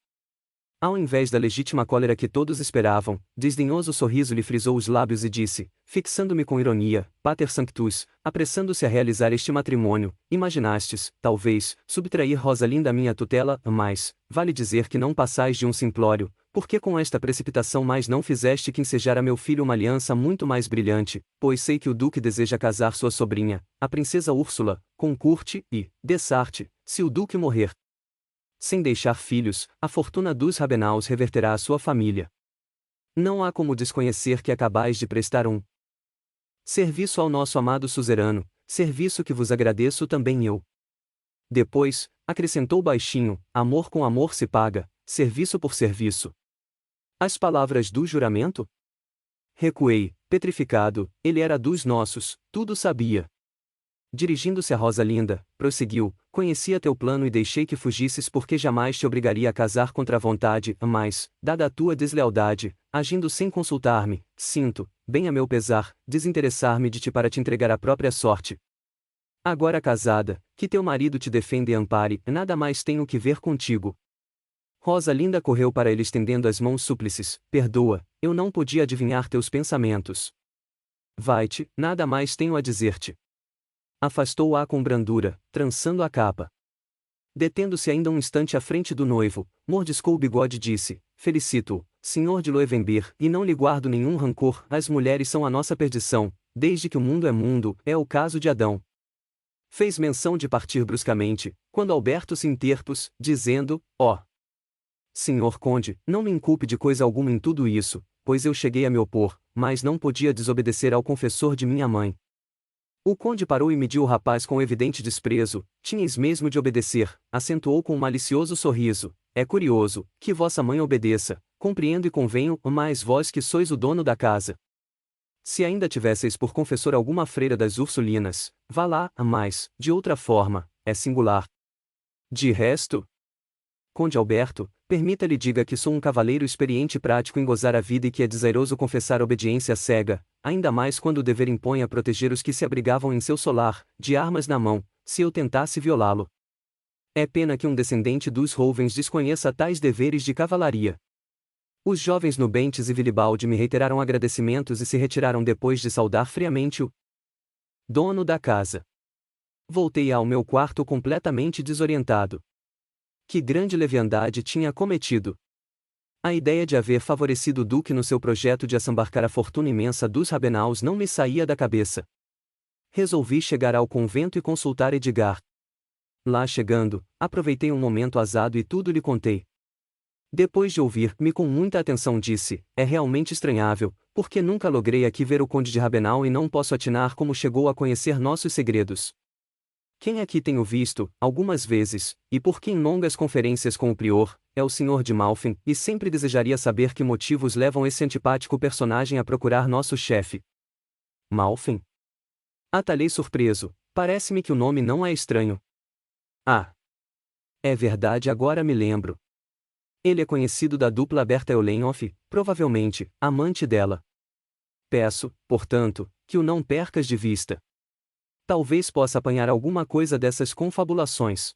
Ao invés da legítima cólera que todos esperavam, desdenhoso sorriso lhe frisou os lábios e disse, fixando-me com ironia: Pater Sanctus, apressando-se a realizar este matrimônio, imaginastes, talvez, subtrair Rosalinda à minha tutela, mas, vale dizer que não passais de um simplório, porque com esta precipitação mais não fizeste que ensejar a meu filho uma aliança muito mais brilhante, pois sei que o duque deseja casar sua sobrinha, a princesa Úrsula, com Curte e, Dessarte, se o duque morrer sem deixar filhos, a fortuna dos Rabenaus reverterá à sua família. Não há como desconhecer que acabais de prestar um serviço ao nosso amado suzerano, serviço que vos agradeço também eu. Depois, acrescentou baixinho, amor com amor se paga, serviço por serviço. As palavras do juramento? Recuei, petrificado, ele era dos nossos, tudo sabia. Dirigindo-se a Rosalinda, prosseguiu: conhecia teu plano e deixei que fugisses porque jamais te obrigaria a casar contra a vontade, mas, dada a tua deslealdade, agindo sem consultar-me, sinto, bem a meu pesar, desinteressar-me de ti para te entregar à própria sorte. Agora casada, que teu marido te defenda e ampare, nada mais tenho que ver contigo. Rosalinda correu para ele estendendo as mãos súplices: perdoa, eu não podia adivinhar teus pensamentos. Vai-te, nada mais tenho a dizer-te. Afastou-a com brandura, trançando a capa. Detendo-se ainda um instante à frente do noivo, mordiscou o bigode e disse: felicito-o, senhor de Loewenberg, e não lhe guardo nenhum rancor. As mulheres são a nossa perdição, desde que o mundo, é o caso de Adão. Fez menção de partir bruscamente, quando Alberto se interpôs, dizendo: senhor conde, não me inculpe de coisa alguma em tudo isso, pois eu cheguei a me opor, mas não podia desobedecer ao confessor de minha mãe. O conde parou e mediu o rapaz com evidente desprezo. Tinhas mesmo de obedecer, acentuou com um malicioso sorriso. É curioso, que vossa mãe obedeça, compreendo e convenho, mas vós que sois o dono da casa. Se ainda tivesseis por confessor alguma freira das Ursulinas, vá lá, mas, de outra forma, é singular. De resto, Conde Alberto, permita-lhe diga que sou um cavaleiro experiente e prático em gozar a vida e que é desejoso confessar obediência cega, ainda mais quando o dever impõe a proteger os que se abrigavam em seu solar, de armas na mão, se eu tentasse violá-lo. É pena que um descendente dos Rovens desconheça tais deveres de cavalaria. Os jovens nubentes e Vilibaldi me reiteraram agradecimentos e se retiraram depois de saudar friamente o dono da casa. Voltei ao meu quarto completamente desorientado. Que grande leviandade tinha cometido! A ideia de haver favorecido o duque no seu projeto de assambarcar a fortuna imensa dos Rabenaus não me saía da cabeça. Resolvi chegar ao convento e consultar Edgar. Lá chegando, aproveitei um momento azado e tudo lhe contei. Depois de ouvir-me com muita atenção disse: é realmente estranhável, porque nunca logrei aqui ver o conde de Rabenal e não posso atinar como chegou a conhecer nossos segredos. Quem aqui tenho visto, algumas vezes, e por que em longas conferências com o prior, é o Sr. de Malfin, e sempre desejaria saber que motivos levam esse antipático personagem a procurar nosso chefe. Malfin? Atalhei surpreso, parece-me que o nome não é estranho. Ah! É verdade, agora me lembro. Ele é conhecido da dupla Berta Eulenhoff, provavelmente, amante dela. Peço, portanto, que o não percas de vista. Talvez possa apanhar alguma coisa dessas confabulações.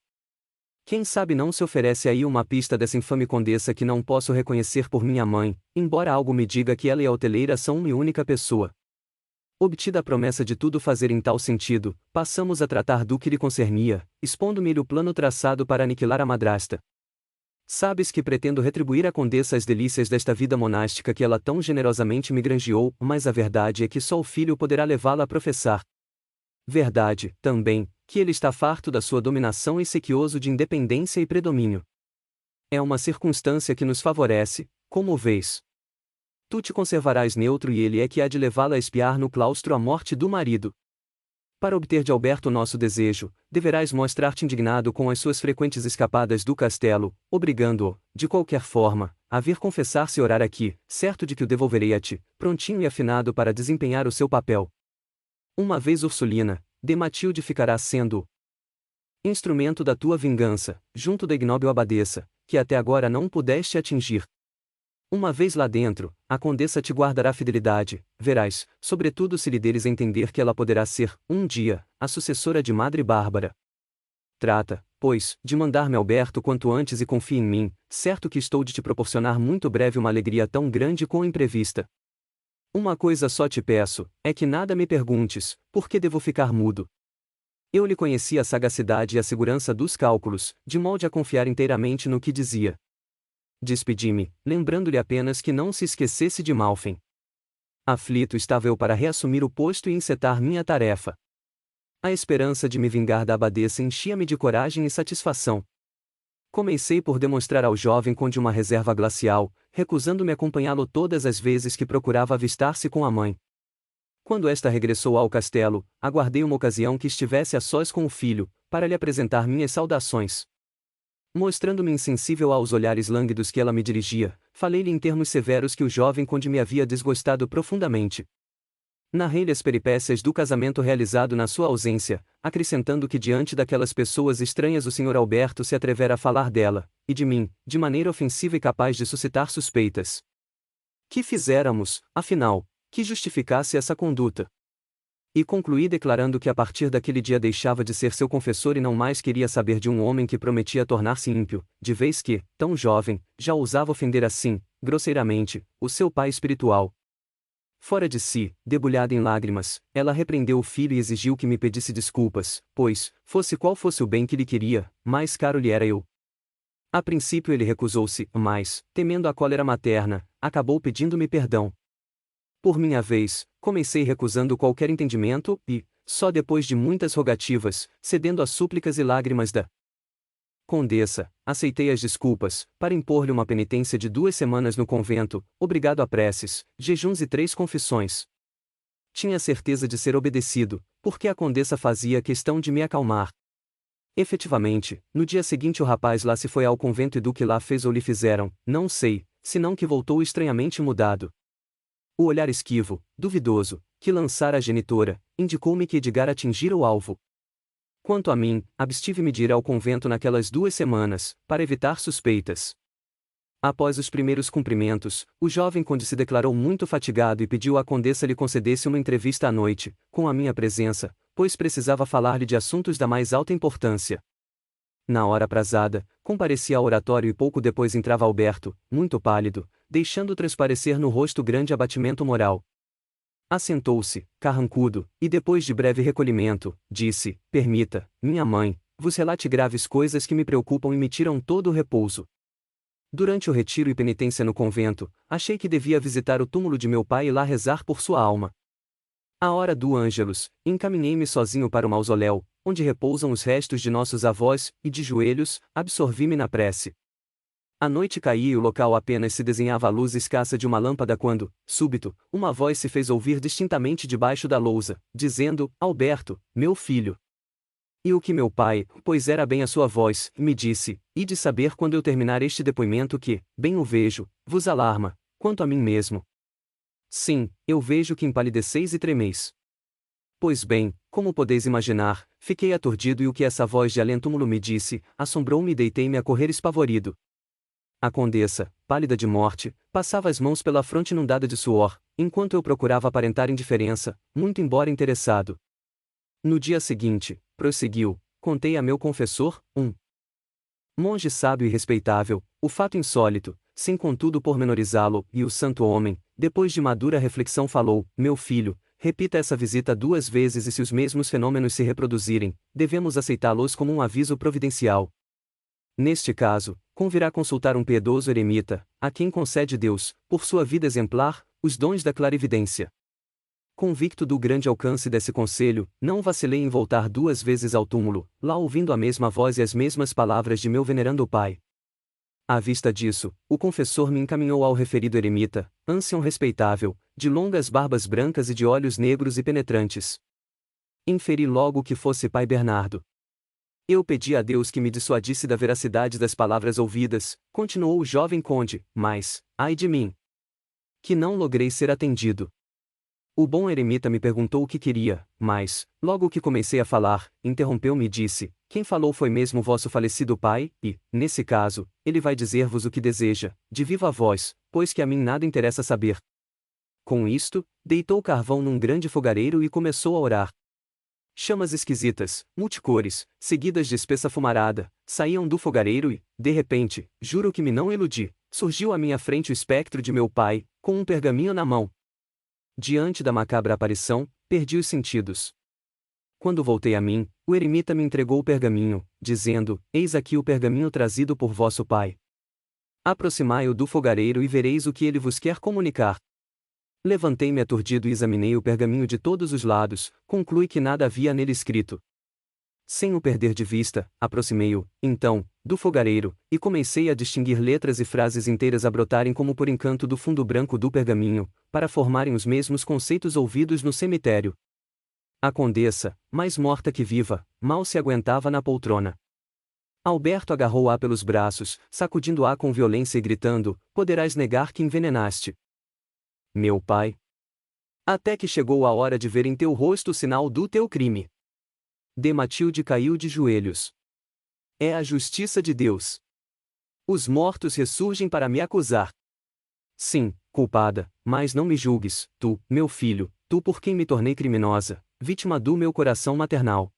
Quem sabe não se oferece aí uma pista dessa infame condessa que não posso reconhecer por minha mãe, embora algo me diga que ela e a hoteleira são uma única pessoa. Obtida a promessa de tudo fazer em tal sentido, passamos a tratar do que lhe concernia, expondo-me-lhe o plano traçado para aniquilar a madrasta. Sabes que pretendo retribuir à condessa as delícias desta vida monástica que ela tão generosamente me granjeou, mas a verdade é que só o filho poderá levá-la a professar. Verdade, também, que ele está farto da sua dominação e sequioso de independência e predomínio. É uma circunstância que nos favorece, como vês. Tu te conservarás neutro e ele é que há de levá-la a espiar no claustro a morte do marido. Para obter de Alberto nosso desejo, deverás mostrar-te indignado com as suas frequentes escapadas do castelo, obrigando-o, de qualquer forma, a vir confessar-se e orar aqui, certo de que o devolverei a ti, prontinho e afinado para desempenhar o seu papel. Uma vez Ursulina, de Matilde ficará sendo instrumento da tua vingança, junto da ignóbil abadesa, que até agora não pudeste atingir. Uma vez lá dentro, a condessa te guardará fidelidade, verás, sobretudo se lhe deres a entender que ela poderá ser, um dia, a sucessora de Madre Bárbara. Trata, pois, de mandar-me Alberto quanto antes e confie em mim, certo que estou de te proporcionar muito breve uma alegria tão grande quão imprevista. Uma coisa só te peço, é que nada me perguntes, por que devo ficar mudo. Eu lhe conhecia a sagacidade e a segurança dos cálculos, de modo a confiar inteiramente no que dizia. Despedi-me, lembrando-lhe apenas que não se esquecesse de Malfem. Aflito estava eu para reassumir o posto e encetar minha tarefa. A esperança de me vingar da abadesa enchia-me de coragem e satisfação. Comecei por demonstrar ao jovem conde uma reserva glacial, recusando-me acompanhá-lo todas as vezes que procurava avistar-se com a mãe. Quando esta regressou ao castelo, aguardei uma ocasião que estivesse a sós com o filho, para lhe apresentar minhas saudações. Mostrando-me insensível aos olhares lânguidos que ela me dirigia, falei-lhe em termos severos que o jovem conde me havia desgostado profundamente. Narrei-lhe as peripécias do casamento realizado na sua ausência, acrescentando que diante daquelas pessoas estranhas o Sr. Alberto se atrevera a falar dela, e de mim, de maneira ofensiva e capaz de suscitar suspeitas. Que fizéramos, afinal, que justificasse essa conduta? E concluí declarando que a partir daquele dia deixava de ser seu confessor e não mais queria saber de um homem que prometia tornar-se ímpio, de vez que, tão jovem, já ousava ofender assim, grosseiramente, o seu pai espiritual. Fora de si, debulhada em lágrimas, ela repreendeu o filho e exigiu que me pedisse desculpas, pois, fosse qual fosse o bem que lhe queria, mais caro lhe era eu. A princípio ele recusou-se, mas, temendo a cólera materna, acabou pedindo-me perdão. Por minha vez, comecei recusando qualquer entendimento e, só depois de muitas rogativas, cedendo às súplicas e lágrimas da condessa, aceitei as desculpas, para impor-lhe uma penitência de 2 semanas no convento, obrigado a preces, jejuns e 3 confissões. Tinha certeza de ser obedecido, porque a condessa fazia questão de me acalmar. Efetivamente, no dia seguinte o rapaz lá se foi ao convento e do que lá fez ou lhe fizeram, não sei, senão que voltou estranhamente mudado. O olhar esquivo, duvidoso, que lançara a genitora, indicou-me que Edgar atingira o alvo. Quanto a mim, abstive-me de ir ao convento naquelas 2 semanas, para evitar suspeitas. Após os primeiros cumprimentos, o jovem conde se declarou muito fatigado e pediu à condessa lhe concedesse uma entrevista à noite, com a minha presença, pois precisava falar-lhe de assuntos da mais alta importância. Na hora aprazada, compareci ao oratório e pouco depois entrava Alberto, muito pálido, deixando transparecer no rosto grande abatimento moral. Assentou-se, carrancudo, e depois de breve recolhimento, disse: permita, minha mãe, vos relate graves coisas que me preocupam e me tiram todo o repouso. Durante o retiro e penitência no convento, achei que devia visitar o túmulo de meu pai e lá rezar por sua alma. À hora do Ângelus, encaminhei-me sozinho para o mausoléu, onde repousam os restos de nossos avós, e de joelhos, absorvi-me na prece. A noite caía e o local apenas se desenhava a luz escassa de uma lâmpada quando, súbito, uma voz se fez ouvir distintamente debaixo da lousa, dizendo: Alberto, meu filho. E o que meu pai, pois era bem a sua voz, me disse: e de saber quando eu terminar este depoimento que, bem o vejo, vos alarma, quanto a mim mesmo. Sim, eu vejo que empalideceis e tremeis. Pois bem, como podeis imaginar, fiquei aturdido e o que essa voz de além-túmulo me disse, assombrou-me e deitei-me a correr espavorido. A condessa, pálida de morte, passava as mãos pela fronte inundada de suor, enquanto eu procurava aparentar indiferença, muito embora interessado. No dia seguinte, prosseguiu, contei a meu confessor, um monge sábio e respeitável, o fato insólito, sem contudo pormenorizá-lo, e o santo homem, depois de madura reflexão falou: meu filho, Repita essa visita 2 vezes e se os mesmos fenômenos se reproduzirem, devemos aceitá-los como um aviso providencial. Neste caso, convirá consultar um piedoso eremita, a quem concede Deus, por sua vida exemplar, os dons da clarividência. Convicto do grande alcance desse conselho, não vacilei em voltar 2 vezes ao túmulo, lá ouvindo a mesma voz e as mesmas palavras de meu venerando pai. À vista disso, o confessor me encaminhou ao referido eremita, ancião respeitável, de longas barbas brancas e de olhos negros e penetrantes. Inferi logo que fosse pai Bernardo. Eu pedi a Deus que me dissuadisse da veracidade das palavras ouvidas, continuou o jovem conde, mas, ai de mim, que não logrei ser atendido. O bom eremita me perguntou o que queria, mas, logo que comecei a falar, interrompeu-me e disse: quem falou foi mesmo vosso falecido pai, e, nesse caso, ele vai dizer-vos o que deseja, de viva voz, pois que a mim nada interessa saber. Com isto, deitou carvão num grande fogareiro e começou a orar. Chamas esquisitas, multicores, seguidas de espessa fumarada, saíam do fogareiro e, de repente, juro que me não iludi, surgiu à minha frente o espectro de meu pai, com um pergaminho na mão. Diante da macabra aparição, perdi os sentidos. Quando voltei a mim, o eremita me entregou o pergaminho, dizendo: eis aqui o pergaminho trazido por vosso pai. Aproximai-o do fogareiro e vereis o que ele vos quer comunicar. Levantei-me aturdido e examinei o pergaminho de todos os lados, concluí que nada havia nele escrito. Sem o perder de vista, aproximei-o, então, do fogareiro, e comecei a distinguir letras e frases inteiras a brotarem como por encanto do fundo branco do pergaminho, para formarem os mesmos conceitos ouvidos no cemitério. A condessa, mais morta que viva, mal se aguentava na poltrona. Alberto agarrou-a pelos braços, sacudindo-a com violência e gritando: poderás negar que envenenaste meu pai? Até que chegou a hora de ver em teu rosto o sinal do teu crime. De Matilde caiu de joelhos. É a justiça de Deus. Os mortos ressurgem para me acusar. Sim, culpada, mas não me julgues, tu, meu filho, tu por quem me tornei criminosa, vítima do meu coração maternal.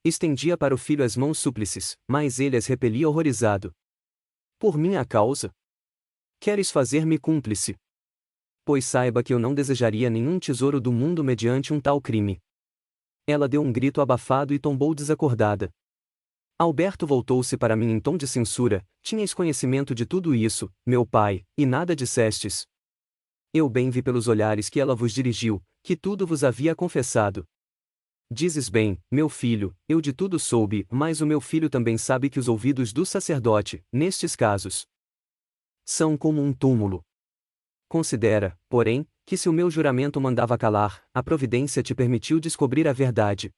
Estendia para o filho as mãos súplices, mas ele as repelia horrorizado. Por minha causa? Queres fazer-me cúmplice? Pois saiba que eu não desejaria nenhum tesouro do mundo mediante um tal crime. Ela deu um grito abafado e tombou desacordada. Alberto voltou-se para mim em tom de censura: tinhas conhecimento de tudo isso, meu pai, e nada dissestes. Eu bem vi pelos olhares que ela vos dirigiu, que tudo vos havia confessado. Dizes bem, meu filho, eu de tudo soube, mas o meu filho também sabe que os ouvidos do sacerdote, nestes casos, são como um túmulo. Considera, porém, que se o meu juramento mandava calar, a providência te permitiu descobrir a verdade.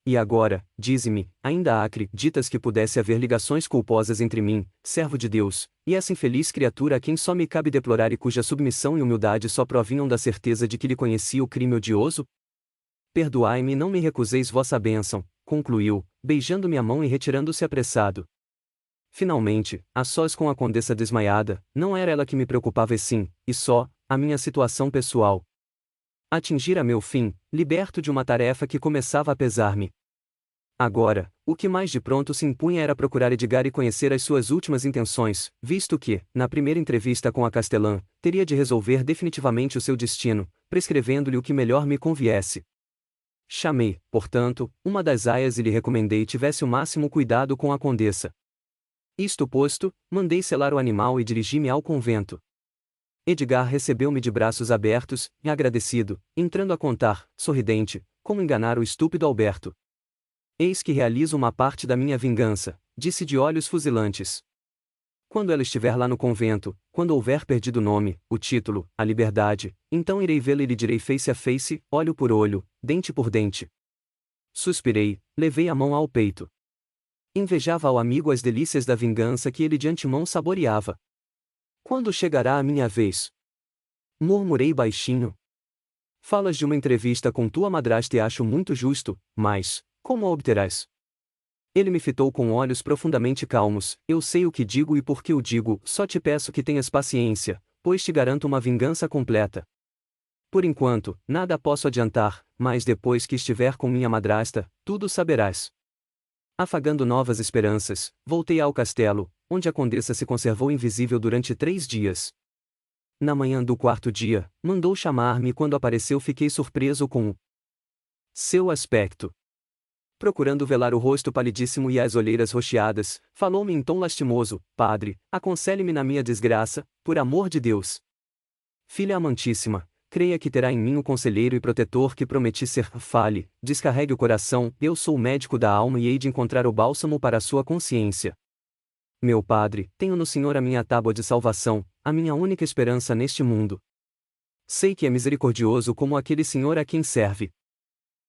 E agora, dize-me, ainda acreditas que pudesse haver ligações culposas entre mim, servo de Deus, e essa infeliz criatura a quem só me cabe deplorar e cuja submissão e humildade só provinham da certeza de que lhe conhecia o crime odioso? Perdoai-me e não me recuseis vossa bênção, concluiu, beijando-me a mão e retirando-se apressado. Finalmente, a sós com a condessa desmaiada, não era ela que me preocupava e sim, e só, a minha situação pessoal. Atingira meu fim, liberto de uma tarefa que começava a pesar-me. Agora, o que mais de pronto se impunha era procurar Edgar e conhecer as suas últimas intenções, visto que, na primeira entrevista com a Castelã, teria de resolver definitivamente o seu destino, prescrevendo-lhe o que melhor me conviesse. Chamei, portanto, uma das aias e lhe recomendei tivesse o máximo cuidado com a condessa. Isto posto, mandei selar o animal e dirigi-me ao convento. Edgar recebeu-me de braços abertos, e agradecido, entrando a contar, sorridente, como enganar o estúpido Alberto. Eis que realizo uma parte da minha vingança, disse de olhos fuzilantes. Quando ela estiver lá no convento, quando houver perdido o nome, o título, a liberdade, então irei vê-la e lhe direi face a face, olho por olho, dente por dente. Suspirei, levei a mão ao peito. Invejava ao amigo as delícias da vingança que ele de antemão saboreava. Quando chegará a minha vez? Murmurei baixinho. Falas de uma entrevista com tua madrasta e acho muito justo, mas, como a obterás? Ele me fitou com olhos profundamente calmos: eu sei o que digo e por que o digo, só te peço que tenhas paciência, pois te garanto uma vingança completa. Por enquanto, nada posso adiantar, mas depois que estiver com minha madrasta, tudo saberás. Afagando novas esperanças, voltei ao castelo, onde a condessa se conservou invisível durante 3 dias. Na manhã do quarto dia, mandou chamar-me e quando apareceu fiquei surpreso com seu aspecto. Procurando velar o rosto palidíssimo e as olheiras roxeadas, falou-me em tom lastimoso: Padre, aconselhe-me na minha desgraça, por amor de Deus. Filha amantíssima, creia que terá em mim o conselheiro e protetor que prometi ser. Fale, descarregue o coração, eu sou o médico da alma e hei de encontrar o bálsamo para a sua consciência. Meu Padre, tenho no Senhor a minha tábua de salvação, a minha única esperança neste mundo. Sei que é misericordioso como aquele Senhor a quem serve.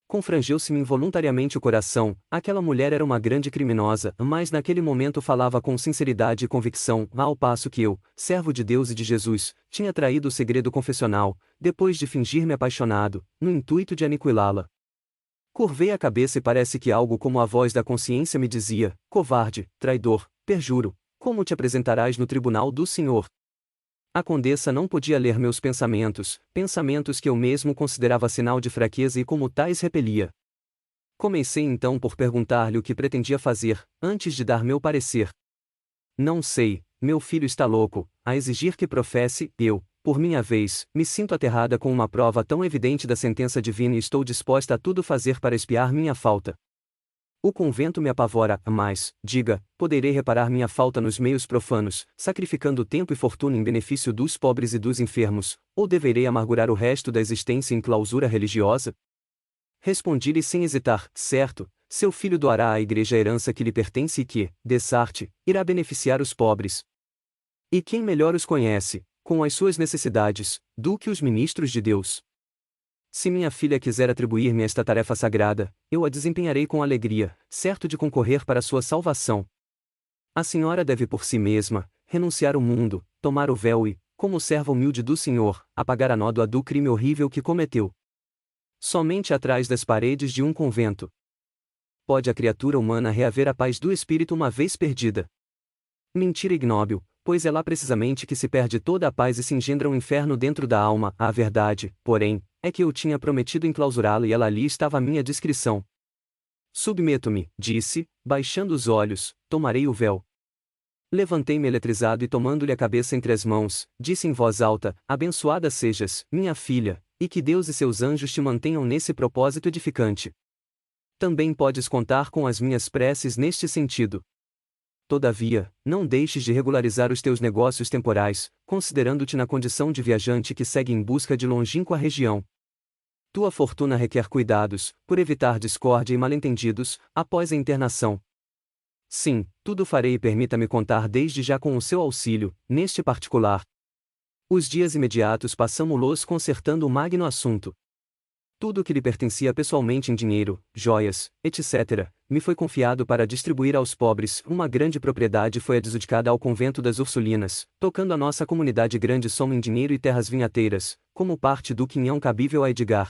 Confrangeu-se-me involuntariamente o coração, aquela mulher era uma grande criminosa, mas naquele momento falava com sinceridade e convicção, ao passo que eu, servo de Deus e de Jesus, tinha traído o segredo confessional, depois de fingir-me apaixonado, no intuito de aniquilá-la. Curvei a cabeça e parece que algo como a voz da consciência me dizia: covarde, traidor, perjuro, como te apresentarás no tribunal do Senhor? A condessa não podia ler meus pensamentos, pensamentos que eu mesmo considerava sinal de fraqueza e como tais repelia. Comecei então por perguntar-lhe o que pretendia fazer, antes de dar meu parecer. Não sei, meu filho está louco, a exigir que professe, eu, por minha vez, me sinto aterrada com uma prova tão evidente da sentença divina e estou disposta a tudo fazer para expiar minha falta. O convento me apavora, mas, diga, poderei reparar minha falta nos meios profanos, sacrificando tempo e fortuna em benefício dos pobres e dos enfermos, ou deverei amargurar o resto da existência em clausura religiosa? Respondi-lhe sem hesitar: certo, seu filho doará à igreja a herança que lhe pertence e que, dessarte, irá beneficiar os pobres. E quem melhor os conhece, com as suas necessidades, do que os ministros de Deus? Se minha filha quiser atribuir-me esta tarefa sagrada, eu a desempenharei com alegria, certo de concorrer para sua salvação. A senhora deve por si mesma, renunciar ao mundo, tomar o véu e, como serva humilde do Senhor, apagar a nódoa do crime horrível que cometeu. Somente atrás das paredes de um convento pode a criatura humana reaver a paz do espírito uma vez perdida. Mentira ignóbil, pois é lá precisamente que se perde toda a paz e se engendra um inferno dentro da alma. A verdade, porém, é que eu tinha prometido enclausurá-la e ela ali estava à minha discrição. Submeto-me, disse, baixando os olhos, tomarei o véu. Levantei-me eletrizado e tomando-lhe a cabeça entre as mãos, disse em voz alta: abençoada sejas, minha filha, e que Deus e seus anjos te mantenham nesse propósito edificante. Também podes contar com as minhas preces neste sentido. Todavia, não deixes de regularizar os teus negócios temporais, considerando-te na condição de viajante que segue em busca de longínqua região. Tua fortuna requer cuidados, por evitar discórdia e mal-entendidos, após a internação. Sim, tudo farei e permita-me contar desde já com o seu auxílio, neste particular. Os dias imediatos passamo-los consertando o magno assunto. Tudo o que lhe pertencia pessoalmente em dinheiro, joias, etc., me foi confiado para distribuir aos pobres. Uma grande propriedade foi adjudicada ao convento das Ursulinas, tocando a nossa comunidade grande soma em dinheiro e terras vinhateiras, como parte do quinhão cabível a Edgar.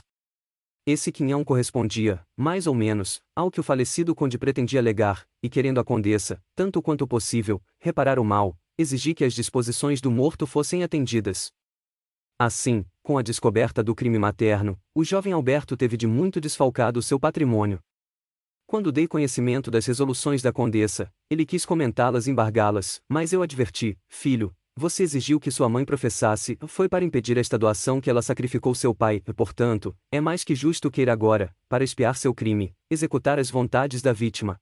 Esse quinhão correspondia, mais ou menos, ao que o falecido conde pretendia legar, e querendo a condessa, tanto quanto possível, reparar o mal, exigi que as disposições do morto fossem atendidas. Assim, com a descoberta do crime materno, o jovem Alberto teve de muito desfalcado seu patrimônio. Quando dei conhecimento das resoluções da condessa, ele quis comentá-las e embargá-las, mas eu adverti: filho, você exigiu que sua mãe professasse, foi para impedir esta doação que ela sacrificou seu pai, e portanto, é mais que justo que ir agora, para expiar seu crime, executar as vontades da vítima.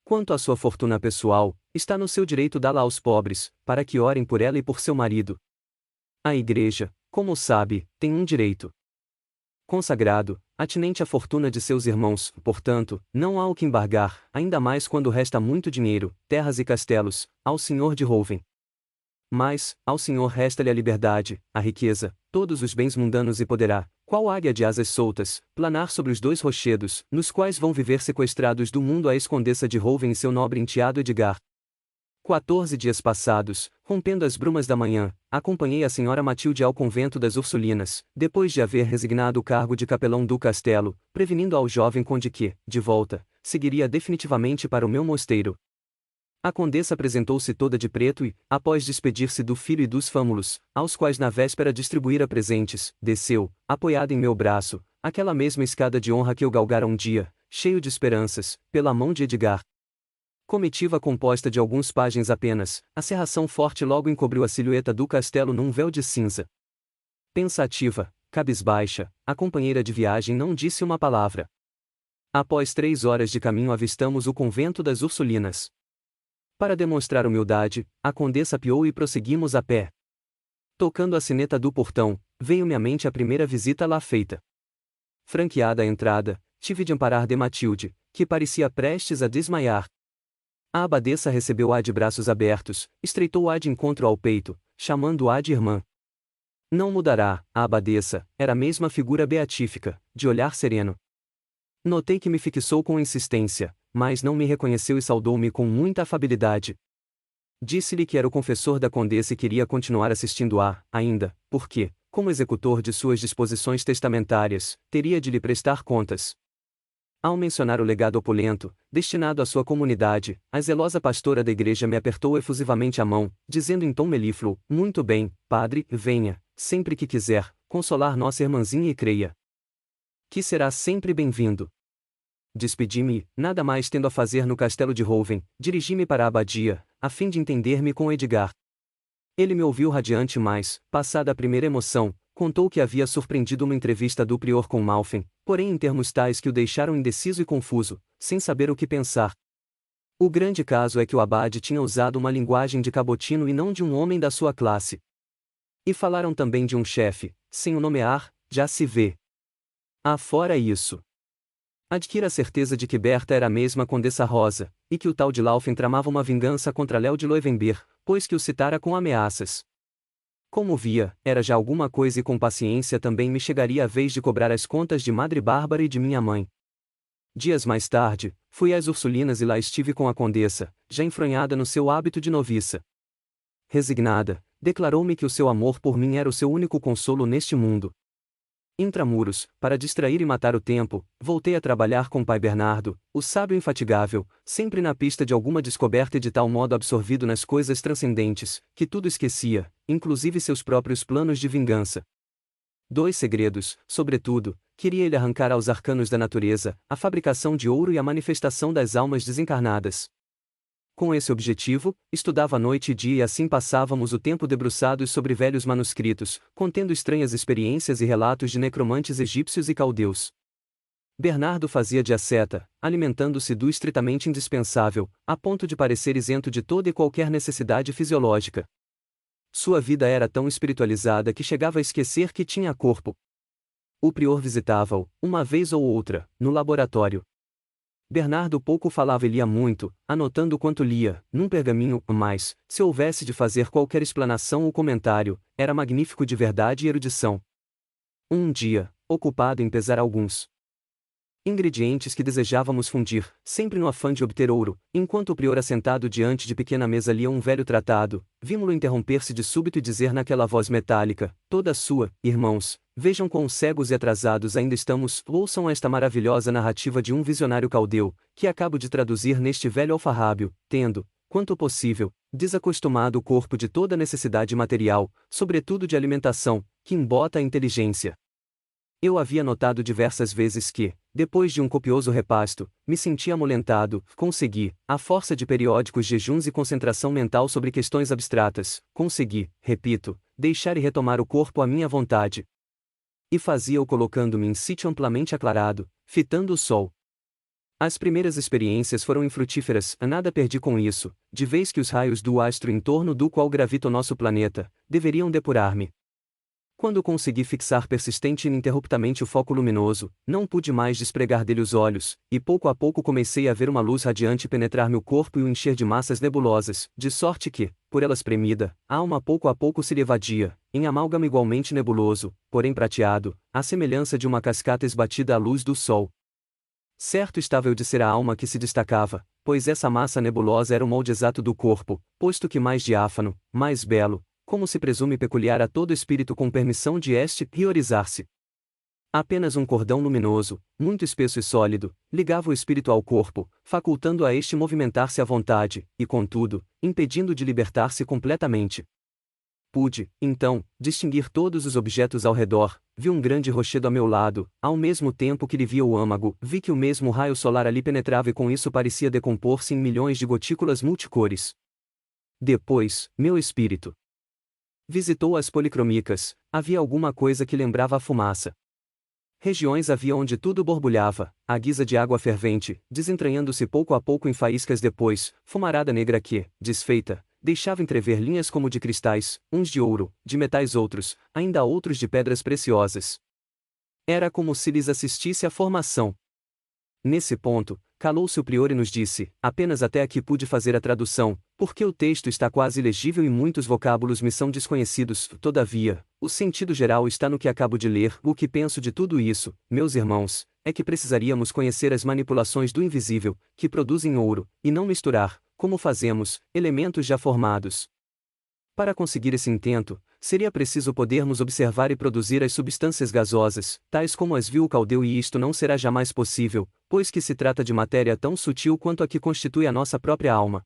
Quanto à sua fortuna pessoal, está no seu direito dá-la aos pobres, para que orem por ela e por seu marido. A igreja, como sabe, tem um direito consagrado, atinente à fortuna de seus irmãos, portanto, não há o que embargar, ainda mais quando resta muito dinheiro, terras e castelos, ao senhor de Rouven. Mas, ao senhor resta-lhe a liberdade, a riqueza, todos os bens mundanos e poderá, qual águia de asas soltas, planar sobre os 2 rochedos, nos quais vão viver sequestrados do mundo a ex-condessa de Rouven e seu nobre enteado Edgar. 14 dias passados, rompendo as brumas da manhã, acompanhei a senhora Matilde ao convento das Ursulinas, depois de haver resignado o cargo de capelão do castelo, prevenindo ao jovem conde que, de volta, seguiria definitivamente para o meu mosteiro. A condessa apresentou-se toda de preto e, após despedir-se do filho e dos fâmulos, aos quais na véspera distribuíra presentes, desceu, apoiada em meu braço, aquela mesma escada de honra que eu galgara um dia, cheio de esperanças, pela mão de Edgar. Comitiva composta de alguns pajens apenas, a cerração forte logo encobriu a silhueta do castelo num véu de cinza. Pensativa, cabisbaixa, a companheira de viagem não disse uma palavra. Após 3 horas de caminho avistamos o convento das Ursulinas. Para demonstrar humildade, a condessa apeou e prosseguimos a pé. Tocando a sineta do portão, veio-me à mente a primeira visita lá feita. Franqueada a entrada, tive de amparar de Matilde, que parecia prestes a desmaiar. A abadesa recebeu-a de braços abertos, estreitou-a de encontro ao peito, chamando-a de irmã. Não mudará, a abadesa, era a mesma figura beatífica, de olhar sereno. Notei que me fixou com insistência, mas não me reconheceu e saudou-me com muita afabilidade. Disse-lhe que era o confessor da condessa e queria continuar assistindo-a, ainda, porque, como executor de suas disposições testamentárias, teria de lhe prestar contas. Ao mencionar o legado opulento, destinado à sua comunidade, a zelosa pastora da igreja me apertou efusivamente a mão, dizendo em tom melífluo: "Muito bem, padre, venha, sempre que quiser, consolar nossa irmãzinha e creia que será sempre bem-vindo." Despedi-me, nada mais tendo a fazer no castelo de Rouven, dirigi-me para a abadia, a fim de entender-me com Edgar. Ele me ouviu radiante, mas, passada a primeira emoção, contou que havia surpreendido uma entrevista do prior com Malfen, porém em termos tais que o deixaram indeciso e confuso, sem saber o que pensar. O grande caso é que o abade tinha usado uma linguagem de cabotino e não de um homem da sua classe. E falaram também de um chefe, sem o nomear, já se vê. Afora isso, adquira a certeza de que Berta era a mesma Condessa Rosa, e que o tal de Laufen tramava uma vingança contra Léo de Loevenberg, pois que o citara com ameaças. Como via, era já alguma coisa e com paciência também me chegaria a vez de cobrar as contas de Madre Bárbara e de minha mãe. Dias mais tarde, fui às Ursulinas e lá estive com a condessa, já enfronhada no seu hábito de noviça. Resignada, declarou-me que o seu amor por mim era o seu único consolo neste mundo. Intramuros, para distrair e matar o tempo, voltei a trabalhar com pai Bernardo, o sábio infatigável, sempre na pista de alguma descoberta e de tal modo absorvido nas coisas transcendentes, que tudo esquecia, inclusive seus próprios planos de vingança. 2 segredos, sobretudo, queria ele arrancar aos arcanos da natureza, a fabricação de ouro e a manifestação das almas desencarnadas. Com esse objetivo, estudava noite e dia e assim passávamos o tempo debruçados sobre velhos manuscritos, contendo estranhas experiências e relatos de necromantes egípcios e caldeus. Bernardo fazia de asceta, alimentando-se do estritamente indispensável, a ponto de parecer isento de toda e qualquer necessidade fisiológica. Sua vida era tão espiritualizada que chegava a esquecer que tinha corpo. O prior visitava-o, uma vez ou outra, no laboratório. Bernardo pouco falava e lia muito, anotando quanto lia, num pergaminho, mas, se houvesse de fazer qualquer explanação ou comentário, era magnífico de verdade e erudição. Um dia, ocupado em pesar alguns ingredientes que desejávamos fundir, sempre no afã de obter ouro, enquanto o prior assentado diante de pequena mesa lia um velho tratado, vimo-lo interromper-se de súbito e dizer naquela voz metálica, toda sua: "Irmãos, vejam quão cegos e atrasados ainda estamos, ouçam esta maravilhosa narrativa de um visionário caldeu, que acabo de traduzir neste velho alfarrábio, tendo, quanto possível, desacostumado o corpo de toda necessidade material, sobretudo de alimentação, que embota a inteligência." Eu havia notado diversas vezes que, depois de um copioso repasto, me sentia amolentado, consegui, à força de periódicos jejuns e concentração mental sobre questões abstratas, consegui, repito, deixar e retomar o corpo à minha vontade. E fazia-o colocando-me em sítio amplamente aclarado, fitando o sol. As primeiras experiências foram infrutíferas, nada perdi com isso, de vez que os raios do astro em torno do qual gravita o nosso planeta, deveriam depurar-me. Quando consegui fixar persistente e ininterruptamente o foco luminoso, não pude mais despregar dele os olhos, e pouco a pouco comecei a ver uma luz radiante penetrar meu corpo e o encher de massas nebulosas, de sorte que, por elas premida, a alma pouco a pouco se lhe evadia, em amálgama igualmente nebuloso, porém prateado, à semelhança de uma cascata esbatida à luz do sol. Certo estava eu de ser a alma que se destacava, pois essa massa nebulosa era o molde exato do corpo, posto que mais diáfano, mais belo, como se presume peculiar a todo espírito com permissão de este priorizar-se. Apenas um cordão luminoso, muito espesso e sólido, ligava o espírito ao corpo, facultando a este movimentar-se à vontade, e contudo, impedindo de libertar-se completamente. Pude, então, distinguir todos os objetos ao redor, vi um grande rochedo a meu lado, ao mesmo tempo que lhe via o âmago, vi que o mesmo raio solar ali penetrava e com isso parecia decompor-se em milhões de gotículas multicores. Depois, meu espírito visitou as policrômicas, havia alguma coisa que lembrava a fumaça. Regiões havia onde tudo borbulhava, à guisa de água fervente, desentranhando-se pouco a pouco em faíscas depois, fumarada negra que, desfeita, deixava entrever linhas como de cristais, uns de ouro, de metais outros, ainda outros de pedras preciosas. Era como se lhes assistisse a formação. Nesse ponto, calou-se o prior e nos disse: apenas até aqui pude fazer a tradução, porque o texto está quase ilegível e muitos vocábulos me são desconhecidos. Todavia, o sentido geral está no que acabo de ler. O que penso de tudo isso, meus irmãos, é que precisaríamos conhecer as manipulações do invisível, que produzem ouro, e não misturar, como fazemos, elementos já formados. Para conseguir esse intento, seria preciso podermos observar e produzir as substâncias gasosas, tais como as viu o caldeu, e isto não será jamais possível, pois que se trata de matéria tão sutil quanto a que constitui a nossa própria alma.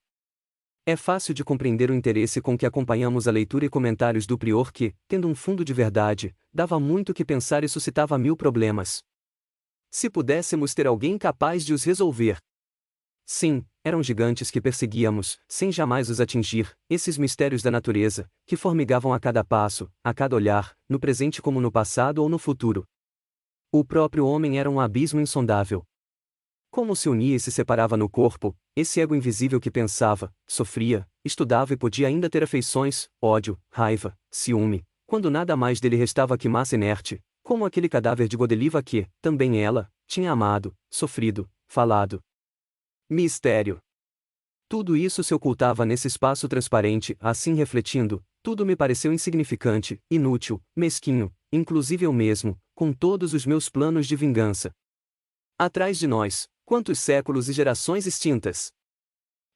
É fácil de compreender o interesse com que acompanhamos a leitura e comentários do prior que, tendo um fundo de verdade, dava muito que pensar e suscitava mil problemas. Se pudéssemos ter alguém capaz de os resolver. Sim, eram gigantes que perseguíamos, sem jamais os atingir, esses mistérios da natureza, que formigavam a cada passo, a cada olhar, no presente como no passado ou no futuro. O próprio homem era um abismo insondável. Como se unia e se separava no corpo, esse ego invisível que pensava, sofria, estudava e podia ainda ter afeições, ódio, raiva, ciúme, quando nada mais dele restava que massa inerte, como aquele cadáver de Godeliva que, também ela, tinha amado, sofrido, falado. Mistério. Tudo isso se ocultava nesse espaço transparente, assim refletindo, tudo me pareceu insignificante, inútil, mesquinho, inclusive eu mesmo, com todos os meus planos de vingança. Atrás de nós, quantos séculos e gerações extintas!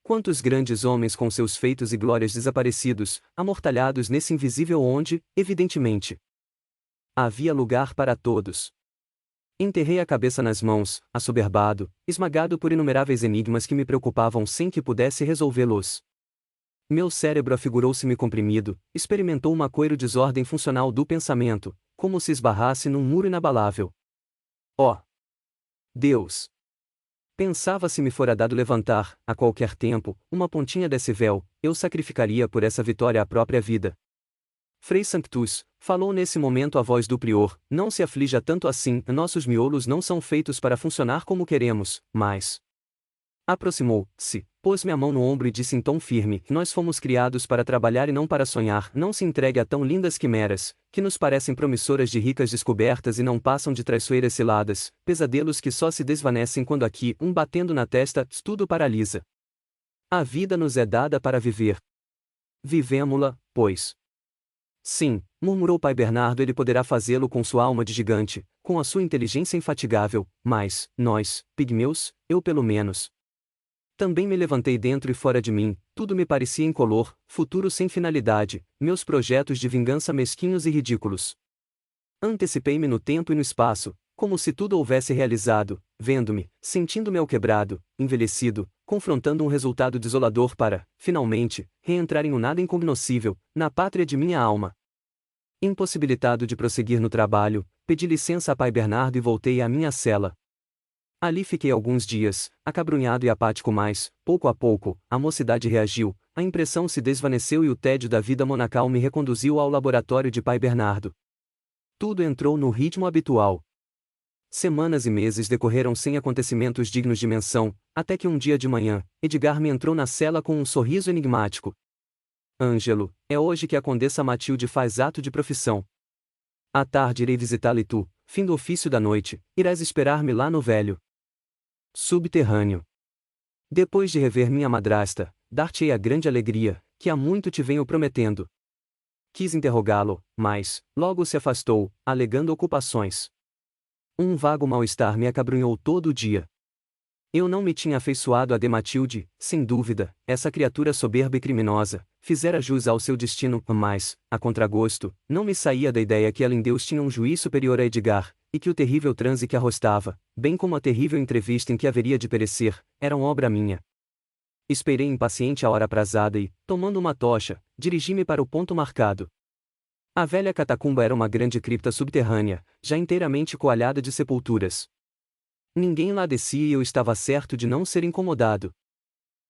Quantos grandes homens com seus feitos e glórias desaparecidos, amortalhados nesse invisível onde, evidentemente, havia lugar para todos. Enterrei a cabeça nas mãos, assoberbado, esmagado por inumeráveis enigmas que me preocupavam sem que pudesse resolvê-los. Meu cérebro afigurou-se-me comprimido, experimentou uma desordem funcional do pensamento, como se esbarrasse num muro inabalável. Oh! Deus! Pensava se me fora dado levantar, a qualquer tempo, uma pontinha desse véu, eu sacrificaria por essa vitória a própria vida. Frei Sanctus, falou nesse momento a voz do prior, não se aflija tanto assim, nossos miolos não são feitos para funcionar como queremos, mas... Aproximou-se, pôs-me a mão no ombro e disse em tom firme: nós fomos criados para trabalhar e não para sonhar, não se entregue a tão lindas quimeras, que nos parecem promissoras de ricas descobertas e não passam de traiçoeiras ciladas, pesadelos que só se desvanecem quando aqui, batendo na testa, tudo paralisa. A vida nos é dada para viver. Vivemo-la, pois. Sim, murmurou pai Bernardo, ele poderá fazê-lo com sua alma de gigante, com a sua inteligência infatigável, mas, nós, pigmeus, eu pelo menos. Também me levantei dentro e fora de mim, tudo me parecia incolor, futuro sem finalidade, meus projetos de vingança mesquinhos e ridículos. Antecipei-me no tempo e no espaço, como se tudo houvesse realizado, vendo-me, sentindo-me alquebrado, envelhecido, confrontando um resultado desolador para, finalmente, reentrar em um nada incognoscível, na pátria de minha alma. Impossibilitado de prosseguir no trabalho, pedi licença a pai Bernardo e voltei à minha cela. Ali fiquei alguns dias, acabrunhado e apático, mas, pouco a pouco, a mocidade reagiu, a impressão se desvaneceu e o tédio da vida monacal me reconduziu ao laboratório de pai Bernardo. Tudo entrou no ritmo habitual. Semanas e meses decorreram sem acontecimentos dignos de menção, até que um dia de manhã, Edgar me entrou na cela com um sorriso enigmático. Ângelo, é hoje que a Condessa Matilde faz ato de profissão. À tarde irei visitá-la e tu, fim do ofício da noite, irás esperar-me lá no velho subterrâneo. Depois de rever minha madrasta, dar-te-ei a grande alegria, que há muito te venho prometendo. Quis interrogá-lo, mas, logo se afastou, alegando ocupações. Um vago mal-estar me acabrunhou todo o dia. Eu não me tinha afeiçoado a de Matilde, sem dúvida, essa criatura soberba e criminosa, fizera jus ao seu destino, mas, a contragosto, não me saía da ideia que ela em Deus tinha um juiz superior a Edgar, e que o terrível transe que arrostava, bem como a terrível entrevista em que haveria de perecer, eram obra minha. Esperei impaciente a hora aprazada e, tomando uma tocha, dirigi-me para o ponto marcado. A velha catacumba era uma grande cripta subterrânea, já inteiramente coalhada de sepulturas. Ninguém lá descia e eu estava certo de não ser incomodado.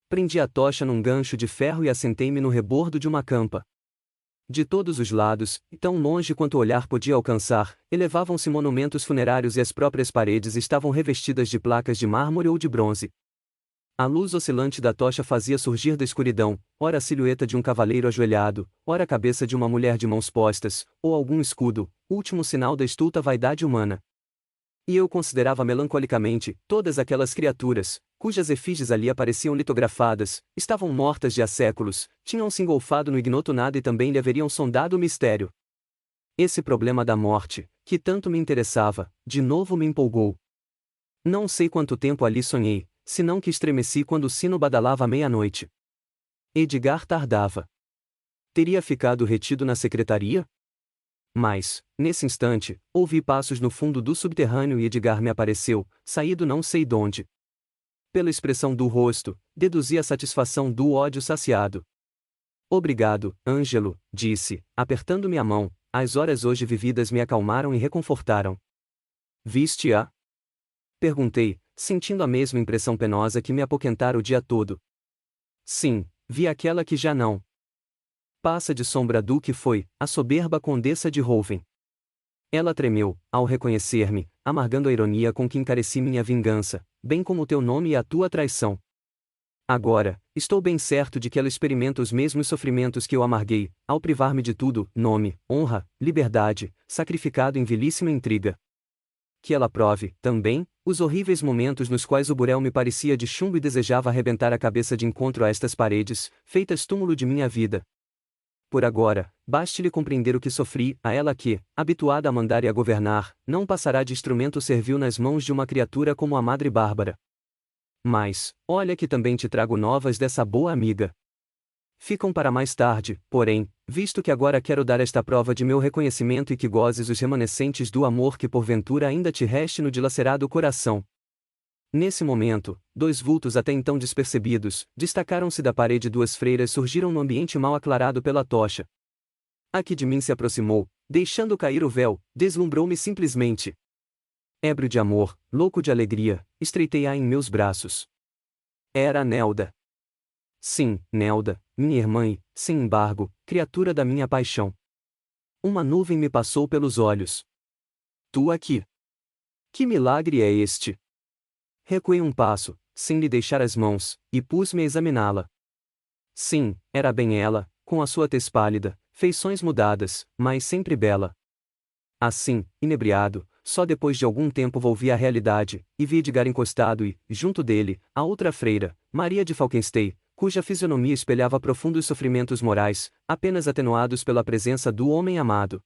Prendi a tocha num gancho de ferro e assentei-me no rebordo de uma campa. De todos os lados, tão longe quanto o olhar podia alcançar, elevavam-se monumentos funerários e as próprias paredes estavam revestidas de placas de mármore ou de bronze. A luz oscilante da tocha fazia surgir da escuridão, ora a silhueta de um cavaleiro ajoelhado, ora a cabeça de uma mulher de mãos postas, ou algum escudo, último sinal da estulta vaidade humana. E eu considerava melancolicamente todas aquelas criaturas, cujas efígies ali apareciam litografadas, estavam mortas de há séculos, tinham se engolfado no ignoto nada e também lhe haveriam sondado o mistério. Esse problema da morte, que tanto me interessava, de novo me empolgou. Não sei quanto tempo ali sonhei, senão que estremeci quando o sino badalava à meia-noite. Edgar tardava. Teria ficado retido na secretaria? Mas, nesse instante, ouvi passos no fundo do subterrâneo e Edgar me apareceu, saído não sei donde. Pela expressão do rosto, deduzi a satisfação do ódio saciado. Obrigado, Ângelo, disse, apertando-me a mão, as horas hoje vividas me acalmaram e reconfortaram. Viste-a? Perguntei, sentindo a mesma impressão penosa que me apoquentara o dia todo. Sim, vi aquela que já não passa de sombra do que foi, a soberba condessa de Rouven. Ela tremeu, ao reconhecer-me, amargando a ironia com que encareci minha vingança, bem como o teu nome e a tua traição. Agora, estou bem certo de que ela experimenta os mesmos sofrimentos que eu amarguei, ao privar-me de tudo, nome, honra, liberdade, sacrificado em vilíssima intriga. Que ela prove, também, os horríveis momentos nos quais o burel me parecia de chumbo e desejava arrebentar a cabeça de encontro a estas paredes, feitas túmulo de minha vida. Por agora, baste-lhe compreender o que sofri, a ela que, habituada a mandar e a governar, não passará de instrumento servil nas mãos de uma criatura como a Madre Bárbara. Mas, olha que também te trago novas dessa boa amiga. Ficam para mais tarde, porém, visto que agora quero dar esta prova de meu reconhecimento e que gozes os remanescentes do amor que porventura ainda te reste no dilacerado coração. Nesse momento, dois vultos até então despercebidos, destacaram-se da parede. Duas freiras surgiram no ambiente mal aclarado pela tocha. A que de mim se aproximou, deixando cair o véu, deslumbrou-me simplesmente. Ébrio de amor, louco de alegria, estreitei-a em meus braços. Era Nelda. Sim, Nelda, minha irmã e, sem embargo, criatura da minha paixão. Uma nuvem me passou pelos olhos. Tu aqui. Que milagre é este? Recuei um passo, sem lhe deixar as mãos, e pus-me a examiná-la. Sim, era bem ela, com a sua tez pálida, feições mudadas, mas sempre bela. Assim, inebriado, só depois de algum tempo volvi à realidade, e vi Edgar encostado e, junto dele, a outra freira, Maria de Falkenstein, cuja fisionomia espelhava profundos sofrimentos morais, apenas atenuados pela presença do homem amado.